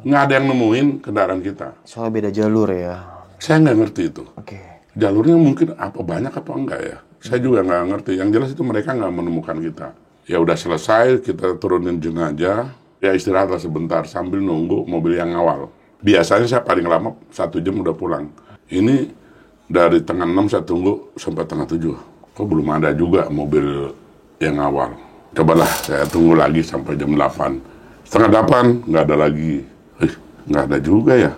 Nggak ada yang nemuin kendaraan kita. Soalnya beda jalur ya? Saya nggak ngerti itu. Oke. Jalurnya mungkin banyak apa enggak ya. Saya juga nggak ngerti. Yang jelas itu mereka nggak menemukan kita. Ya udah selesai, kita turunin jenazah. Ya istirahatlah sebentar sambil nunggu mobil yang ngawal. Biasanya saya paling lama 1 jam udah pulang. Ini dari tengah 6 saya tunggu sampai tengah 7. Kok belum ada juga mobil yang ngawal. Cobalah saya tunggu lagi sampai jam 8. Setengah 8 nggak ada lagi. Nggak ada juga ya.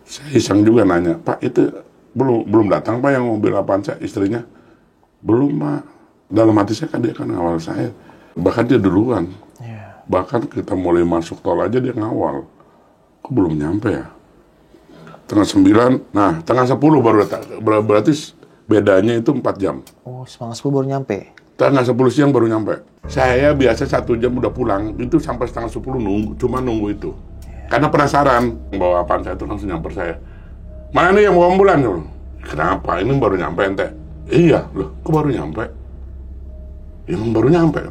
Saya iseng juga nanya, Pak itu belum datang Pak yang mobil Avanza istrinya? Belum Pak. Dalam hati saya kan dia kan ngawal saya. Bahkan dia duluan. Yeah. Bahkan kita mulai masuk tol aja dia ngawal. Kok belum nyampe ya? Tengah 9, nah tengah 10 baru datang. Berarti bedanya itu 4 jam. Oh, setengah 10 baru nyampe? Tengah 10 siang baru nyampe. Saya biasa 1 jam udah pulang. Itu sampai setengah 10 nunggu, cuma nunggu itu. Karena penasaran, bawa Avanza itu langsung nyamper saya. Mana nih yang bawa ambulan? Kenapa? Ini baru nyampe ente. Iya, loh, kok baru nyampe? Emang baru nyampe.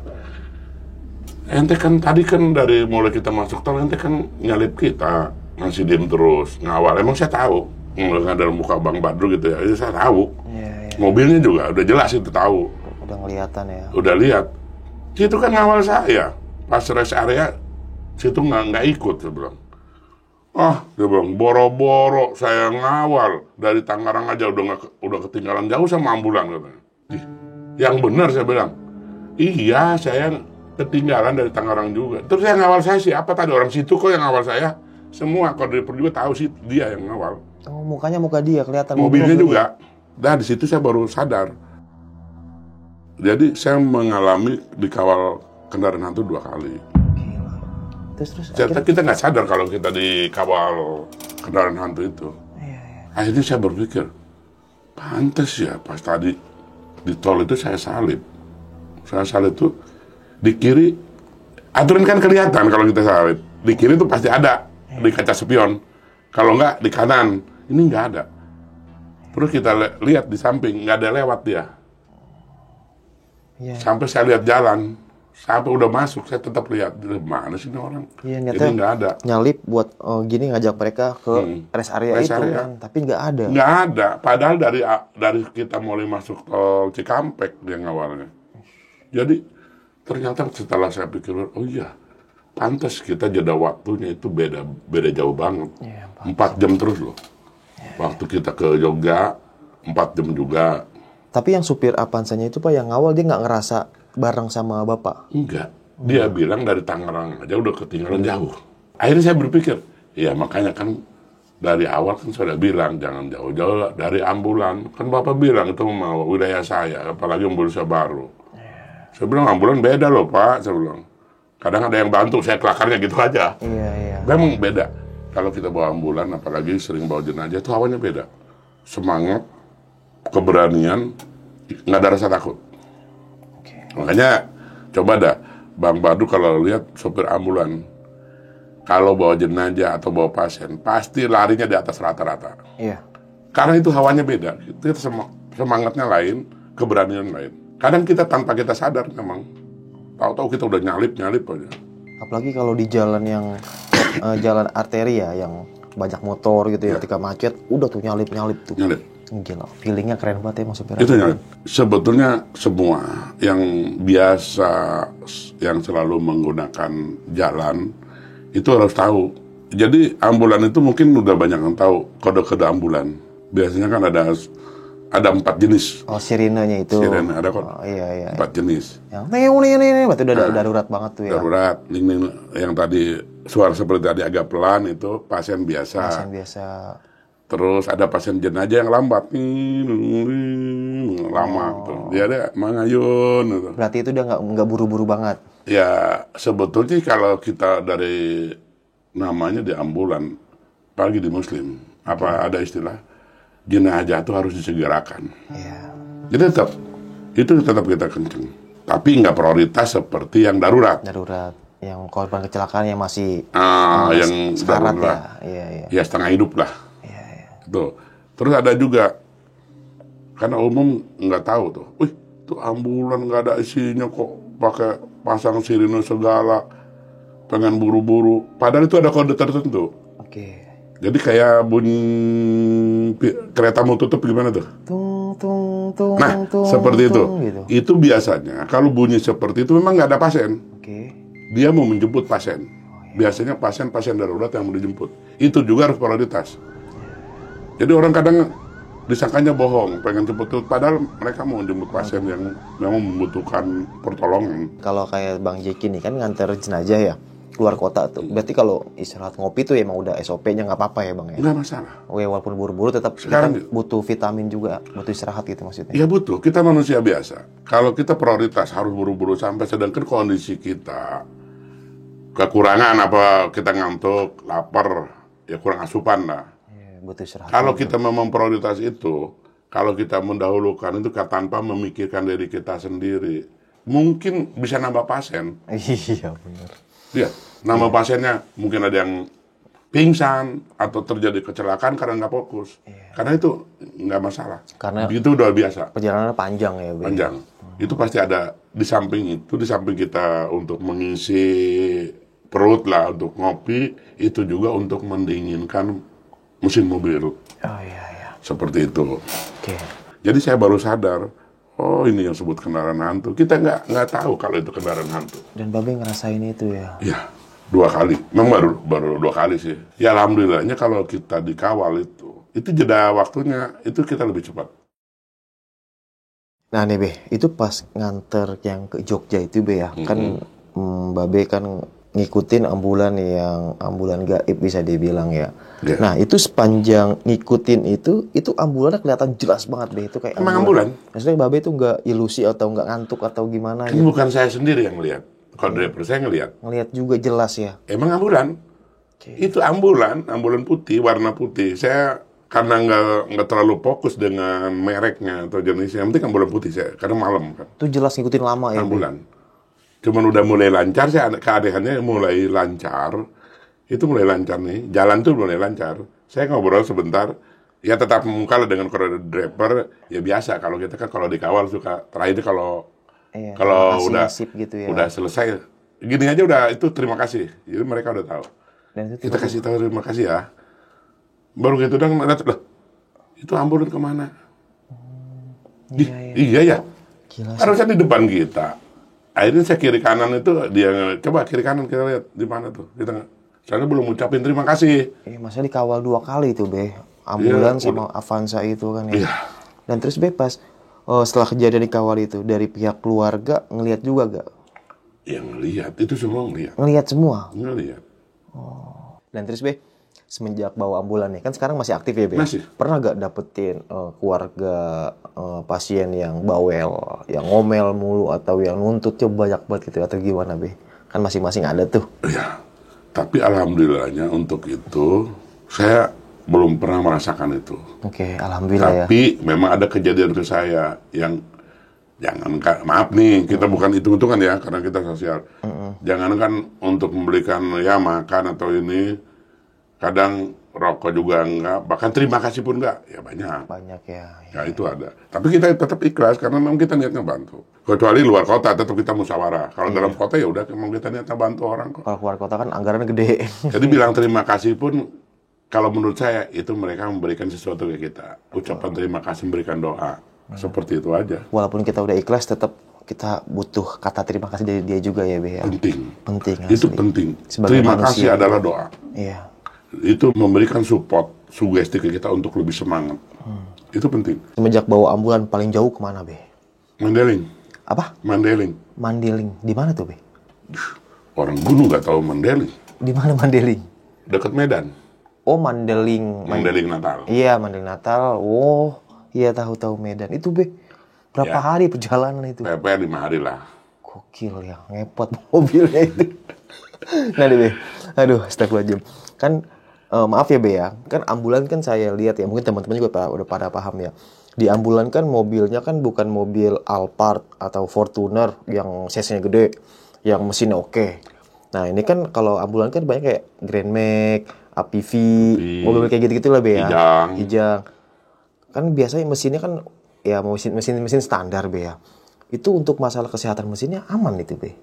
Ente kan tadi kan dari mulai kita masuk tol, ente kan nyalip kita. Masih diem terus, ngawal. Emang saya tahu. Nggak ada muka Bang Badru gitu ya, saya tahu. Iya. Mobilnya juga udah jelas itu tahu. Udah kelihatan ya? Udah lihat. Situ kan ngawal saya. Pas rest area, situ nggak ikut, saya bilang. Dia bilang, boro-boro saya ngawal. Dari Tangerang aja udah ketinggalan jauh sama ambulan. Katanya. Yang benar saya bilang. Iya, saya ketinggalan dari Tangerang juga. Terus yang ngawal saya siapa tadi? Orang situ kok yang ngawal saya. Semua koordinator juga tahu sih dia yang ngawal. Oh, mukanya muka dia kelihatan. Mobilnya juga. Dan di situ saya baru sadar. Jadi saya mengalami dikawal kendaraan hantu 2 kali. Terus Kita nggak sadar kalau kita dikawal kendaraan hantu itu. Iya. Akhirnya saya berpikir, pantas ya pas tadi di tol itu saya salib. Saya salib itu di kiri, aturan kan kelihatan kalau kita salib. Di kiri itu pasti ada, di kaca spion. Kalau nggak di kanan, ini nggak ada. Terus kita lihat di samping, nggak ada lewat dia. Iya. Sampai saya lihat jalan, Sampai udah masuk, saya tetap lihat, mana sih ini orang? Iya, Jadi nyatanya nggak ada. nyalip buat gini ngajak mereka ke rest area Rest itu area. kan, tapi nggak ada. Nggak ada. Padahal dari kita mulai masuk tol Cikampek yang awalnya. Jadi ternyata setelah saya pikir, oh iya, pantas kita jeda waktunya itu beda jauh banget. Iya, 4 jam terus loh. Waktu kita ke Jogja 4 jam juga. Tapi yang supir Avanzanya itu Pak, yang awal dia nggak ngerasa bareng sama Bapak. Enggak. Dia bilang dari Tangerang aja udah ketinggalan jauh. Akhirnya saya berpikir, ya makanya kan dari awal kan saya udah bilang jangan jauh-jauh dari ambulan. Kan Bapak bilang itu mau wilayah saya, apalagi Indonesia baru. Saya bilang ambulan beda loh Pak, saya bilang. Kadang ada yang bantu, saya kelakarnya gitu aja. Iya, iya. Memang beda. Kalau kita bawa ambulan, apalagi sering bawa jenazah, itu hawanya beda. Semangat, keberanian, nggak ada rasa takut. Makanya coba dah, Bang Badu kalau lihat sopir ambulan, kalau bawa jenazah atau bawa pasien, pasti larinya di atas rata-rata. Iya. Karena itu hawanya beda. Itu semangatnya lain, keberanian lain. Kadang kita tanpa kita sadar memang, tahu-tahu kita udah nyalip aja. Apalagi kalau di jalan yang jalan arteri ya, yang banyak motor gitu ya, ketika macet, udah tuh nyalip tuh. Nyalip. Gila, feelingnya keren banget ya Mas Supir. Itu nyalip. Sebetulnya semua yang biasa, yang selalu menggunakan jalan, itu harus tahu. Jadi ambulan itu mungkin udah banyak yang tahu kode-kode ambulan. Biasanya kan ada 4 jenis. Oh, sirenenya itu. Sirene ada kok. Oh, iya. 4 jenis. Yang ini, berarti udah darurat banget tuh ya. Darurat, yang tadi suara seperti tadi agak pelan itu pasien biasa. Pasien biasa. Terus ada pasien jenazah yang lambat, lama tuh. Dia ada mangayun gitu. Berarti itu udah nggak buru-buru banget. Ya sebetulnya kalau kita dari namanya di ambulan, apalagi di Muslim, apa ada istilah jenazah itu harus disegerakan. Iya. Jadi itu tetap kita kenceng. Tapi nggak prioritas seperti yang darurat. Darurat. Yang korban kecelakaan yang masih Yang sekarat darurat. ya. Iya. Ya setengah hidup lah. Iya. Tuh. Terus ada juga, karena umum nggak tahu tuh, wih, tuh ambulan nggak ada isinya kok, pakai pasang sirine segala, pengen buru-buru. Padahal itu ada kode tertentu. Oke. Jadi kayak bunyi kereta mau tutup gimana tuh? Tung. Nah, seperti itu. Gitu. Itu biasanya kalau bunyi seperti itu memang nggak ada pasien. Oke. Dia mau menjemput pasien. Biasanya pasien darurat yang mau dijemput. Itu juga harus prioritas. Jadi orang kadang disangkanya bohong, pengen jemput, padahal mereka mau jemput pasien yang memang membutuhkan pertolongan. Kalau kayak Bang Jeki nih kan nganter jenazah ya keluar kota tuh. Berarti kalau istirahat ngopi tuh emang udah SOP-nya nggak apa-apa ya Bang ya? Nggak masalah. Oke, walaupun buru-buru tetap Sekarang kita butuh vitamin juga, butuh istirahat gitu maksudnya. Iya butuh, kita manusia biasa. Kalau kita prioritas harus buru-buru sampai, sedangkan kondisi kita kekurangan apa, kita ngantuk, lapar, ya kurang asupan lah. Iya, butuh istirahat. Kalau kita memang prioritas itu, kalau kita mendahulukan itu tanpa memikirkan diri kita sendiri, mungkin bisa nambah pasien. Iya benar. Iya, nama pasiennya mungkin ada yang pingsan atau terjadi kecelakaan karena nggak fokus. Karena itu nggak masalah. Karena itu udah biasa. perjalanannya panjang ya, Bang. Panjang. Itu pasti ada di samping itu, di samping kita untuk mengisi perut lah, untuk ngopi, itu juga untuk mendinginkan mesin mobil. Oh iya. Seperti itu. Oke. Jadi saya baru sadar, oh ini yang sebut kendaraan hantu. Kita nggak tahu kalau itu kendaraan hantu. Dan Babe ngerasain itu ya. Ya, 2 kali. Memang baru 2 kali sih. Ya alhamdulillahnya kalau kita dikawal itu jeda waktunya itu kita lebih cepat. Nah nih Be, itu pas nganter yang ke Jogja itu Be ya, kan Babe kan ngikutin ambulan gaib bisa dibilang ya. Yeah. Nah itu sepanjang ngikutin itu ambulannya kelihatan jelas banget Be, itu kayak Emang ambulan? Maksudnya Babe itu nggak ilusi atau nggak ngantuk atau gimana Kan gitu. bukan saya sendiri yang lihat. Kalau driver saya ngelihat. Ngelihat juga jelas ya. Emang ambulan? Itu ambulan putih, warna putih. Saya karena nggak terlalu fokus dengan mereknya atau jenisnya, yang penting ambulan putih saya, karena malam kan. Itu jelas ngikutin lama ya. Ambulan. Cuman udah mulai lancar, saya keanehannya mulai lancar. Itu mulai lancar nih, jalan tuh mulai lancar. Saya ngobrol sebentar, ya tetap muka dengan driver, ya biasa. Kalau kita kan kalau dikawal suka, terakhir kalau Iya, Kalau kasih udah sip gitu ya. udah selesai, gini aja udah itu terima kasih. Jadi mereka udah tahu. Dan itu Kita kasih tahu terima kasih ya. Baru gitu dong, loh, itu ambulan kemana? Iya ya. Gila sih. Harusnya di depan kita. Akhirnya saya kiri kanan itu dia coba kiri kanan kita lihat di mana tuh. Kita soalnya belum ucapin terima kasih. Masa dikawal 2 kali tuh, Be. Ambulan Iya, sama Avanza itu kan ya. Iya. Dan terus Be pas setelah kejadian dikawal itu dari pihak keluarga ngelihat juga gak? Yang lihat itu semua ngelihat. Ngelihat semua. Ngelihat. Dan terus Be, semenjak bawa ambulan nih, kan sekarang masih aktif ya Be? Masih. Pernah gak dapetin keluarga pasien yang bawel, yang ngomel mulu atau yang nuntutnya banyak banget gitu atau gimana Be? Kan masing-masing ada tuh. Iya. Tapi alhamdulillahnya untuk itu saya belum pernah merasakan itu. Oke, alhamdulillah ya. Tapi memang ada kejadian ke saya yang maaf nih, kita bukan hitung-hitungan ya, karena kita sosial. Jangankan untuk membelikan ya makan atau ini, kadang rokok juga enggak, bahkan terima kasih pun enggak, ya banyak. Banyak ya. Ya itu ada. Tapi kita tetap ikhlas karena memang kita niatnya bantu. Kecuali luar kota tetap kita musyawarah. Kalau dalam kota ya udah memang kita niatnya bantu orang kok. Kalau keluar kota kan anggarannya gede. Jadi bilang terima kasih pun kalau menurut saya itu mereka memberikan sesuatu ke kita. Ucapan terima kasih, memberikan doa. Seperti itu aja. Walaupun kita udah ikhlas, tetap kita butuh kata terima kasih dari dia juga ya, Be ya. Penting. Penting. Itu asli. penting. Sebagai Terima manusia. kasih adalah doa. Iya. Itu memberikan support, sugesti ke kita untuk lebih semangat. Itu penting. Semenjak bawa ambulan paling jauh kemana, Be? Mandeling. Apa? Mandeling. Mandeling. Di mana tuh, Be? Orang gunung nggak tahu Mandeling. Di mana Mandeling? Dekat Medan. Oh, Mandeling. Mandeling Natal. Iya, Mandeling Natal. Oh, iya tahu-tahu Medan. Itu, Be. Berapa Ya. hari perjalanan itu? PP 5 hari lah. Gokil ya, ngepot mobilnya itu. Nah deh, Be. Aduh, astagfirullahaladzim. Kan, maaf ya Be ya, kan ambulan kan saya lihat ya, mungkin teman-teman juga udah pada paham ya. Di ambulan kan mobilnya kan bukan mobil Alphard atau Fortuner yang cc-nya gede, yang mesinnya oke. Nah ini kan kalau ambulan kan banyak kayak Grand Max, APV, mobil kayak gitu-gitu lah Be ya. Kijang. Kan biasanya mesinnya kan ya mesin standar Be ya. Itu untuk masalah kesehatan mesinnya aman itu Be.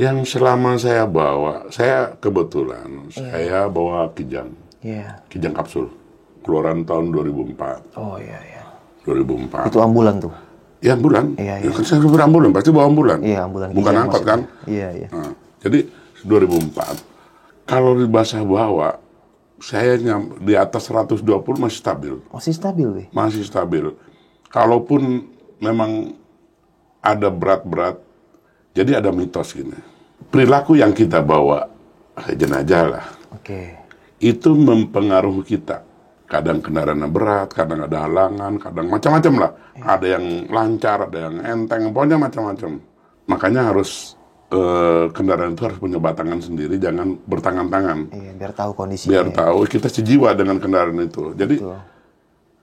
Yang selama saya bawa, saya kebetulan saya bawa Kijang. Iya. Kijang kapsul. Keluaran tahun 2004. Oh iya iya. 2004. Itu ambulan tuh. Ya ambulan. Iya, Ya, kan saya berambulan, pasti bawa ambulan. Iya, ambulan Bukan Kijang angkot kan? maksudnya. Iya iya. Nah, jadi 2004. Kalau di basah bawa, saya di atas 120 masih stabil. Masih stabil Be. Masih stabil. Kalaupun memang ada berat-berat, jadi ada mitos gini. Perilaku yang kita bawa, jenazah lah, Oke. itu mempengaruhi kita. Kadang kendaraannya berat, kadang ada halangan, kadang macam-macam lah. Ada yang lancar, ada yang enteng, pokoknya macam-macam. Makanya harus kendaraan itu harus punya batangan sendiri, jangan bertangan-tangan. Iya, biar tahu kondisinya. Biar tahu kita sejiwa dengan kendaraan itu. Jadi Betul.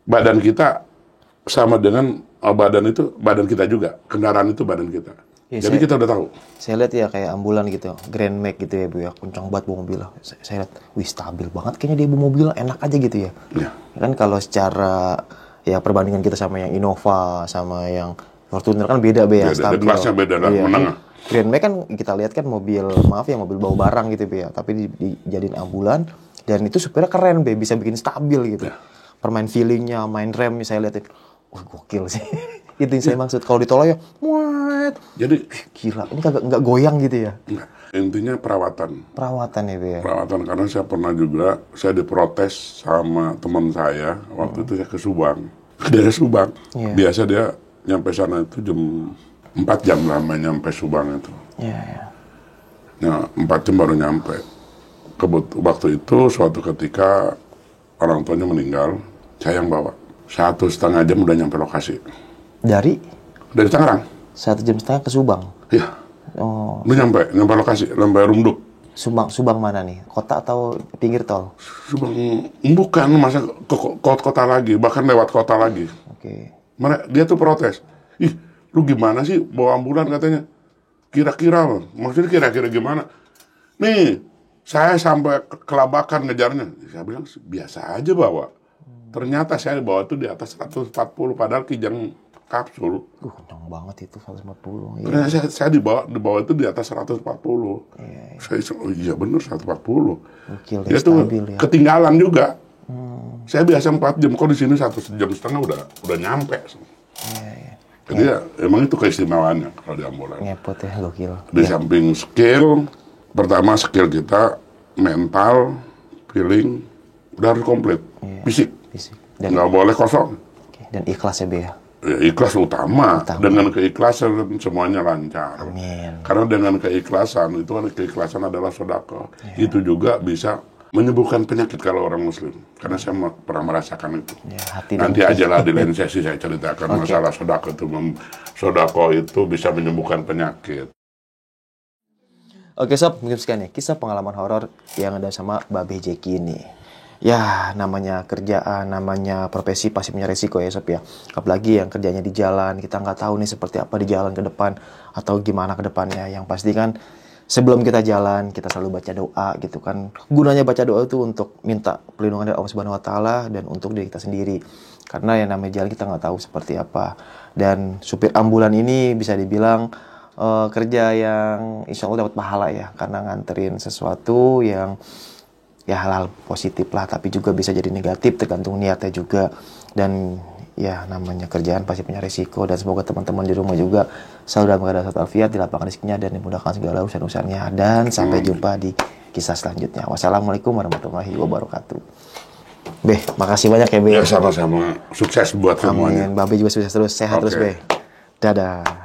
badan kita sama dengan badan kita juga. Kendaraan itu badan kita. Iya, Jadi kita udah tahu. Saya lihat ya kayak ambulan gitu, Grand Max gitu ya Bu ya, kencang banget bawa mobil. Saya lihat, wih stabil banget kayaknya dia bawa mobil, enak aja gitu ya. Ya. Kan kalau secara ya perbandingan kita sama yang Innova, sama yang Fortuner kan beda Be ya, Beda, stabil. kelasnya beda lah, Iya. menengah. Grand Max kan kita lihat kan mobil, maaf ya mobil bawa barang gitu Be ya, tapi dijadiin ambulan dan itu supirnya keren Be, bisa bikin stabil gitu. Ya. Permain feelingnya, main remnya saya liatin, wah gokil sih. Itu yang saya maksud. Kalau ditolak ya, muat. Jadi Gila, ini kagak nggak goyang gitu ya? enggak. Intinya perawatan. Perawatan ya, Be ya? Perawatan karena saya pernah juga saya diprotes sama teman saya waktu itu saya ke Subang. Dari Subang. Iya. Biasa dia nyampe sana itu jam 4 jam lama nyampe Subang itu. Iya, iya. Nah, 4 jam baru nyampe. Waktu itu suatu ketika orang tuanya meninggal, saya yang bawa. 1,5 jam udah nyampe lokasi. Dari Dari Tangerang. 1,5 jam ke Subang. Iya. Oh, Udah nyampe lokasi, sampai Rumduk. Subang mana nih? Kota atau pinggir tol? Subang, bukan, masa ke kota lagi, bahkan lewat kota lagi. Oke. Dia tuh protes. Ih, lu gimana sih bawa ambulan katanya? Kira-kira, maksudnya kira-kira gimana? Nih, saya sampai kelabakan ngejarnya. Saya bilang, biasa aja bawa. Ternyata saya bawa tuh di atas 140, padahal Kijang kapsul. Kencang banget itu 140. Iya. Karena saya di bawah itu di atas 140. Saya oh iya bener 140. Gokil, Dia tuh stabil ya. ketinggalan juga. Saya biasa 4 jam, kok di sini 1,5 jam udah nyampe. Iya. Jadi ya, emang itu keistimewaannya kalau di ambulan. Ngepot ya, gokil. Di samping skill, pertama skill kita, mental, feeling, udah harus komplit. Fisik, Fisik. nggak boleh kosong. Oke, dan ikhlas ya, Be ya. Ya, ikhlas utama. Dengan keikhlasan semuanya lancar. Amin. Karena dengan keikhlasan, itu kan keikhlasan adalah sedekah. Itu juga bisa menyembuhkan penyakit kalau orang muslim. Karena saya pernah merasakan itu. Ya, hati Nanti dan aja lah di lain sesi saya ceritakan masalah sedekah itu. Sedekah itu bisa menyembuhkan penyakit. Oke sob, mungkin sekian ya kisah pengalaman horor yang ada sama Babe Jeki ini. Ya, namanya kerjaan, namanya profesi pasti punya resiko ya sob ya. Apalagi yang kerjanya di jalan, kita nggak tahu nih seperti apa di jalan ke depan atau gimana ke depannya. Yang pasti kan sebelum kita jalan, kita selalu baca doa gitu kan. Gunanya baca doa itu untuk minta perlindungan dari Allah Subhanahu wa taala dan untuk diri kita sendiri. Karena yang namanya jalan kita nggak tahu seperti apa. Dan supir ambulan ini bisa dibilang kerja yang insya Allah dapat pahala ya, karena nganterin sesuatu yang ya hal positif lah, tapi juga bisa jadi negatif tergantung niatnya juga. Dan ya namanya kerjaan pasti punya risiko, dan semoga teman-teman di rumah juga selalu dalam keadaan sehat walafiat, dilapangkan rezekinya dan dimudahkan segala urusan-urusannya. Dan sampai jumpa di kisah selanjutnya. Wassalamualaikum warahmatullahi wabarakatuh. Be, makasih banyak ya Be. Ya sama-sama, sukses buat semuanya. Amin. Babe juga sukses terus, sehat terus Be. Dadah.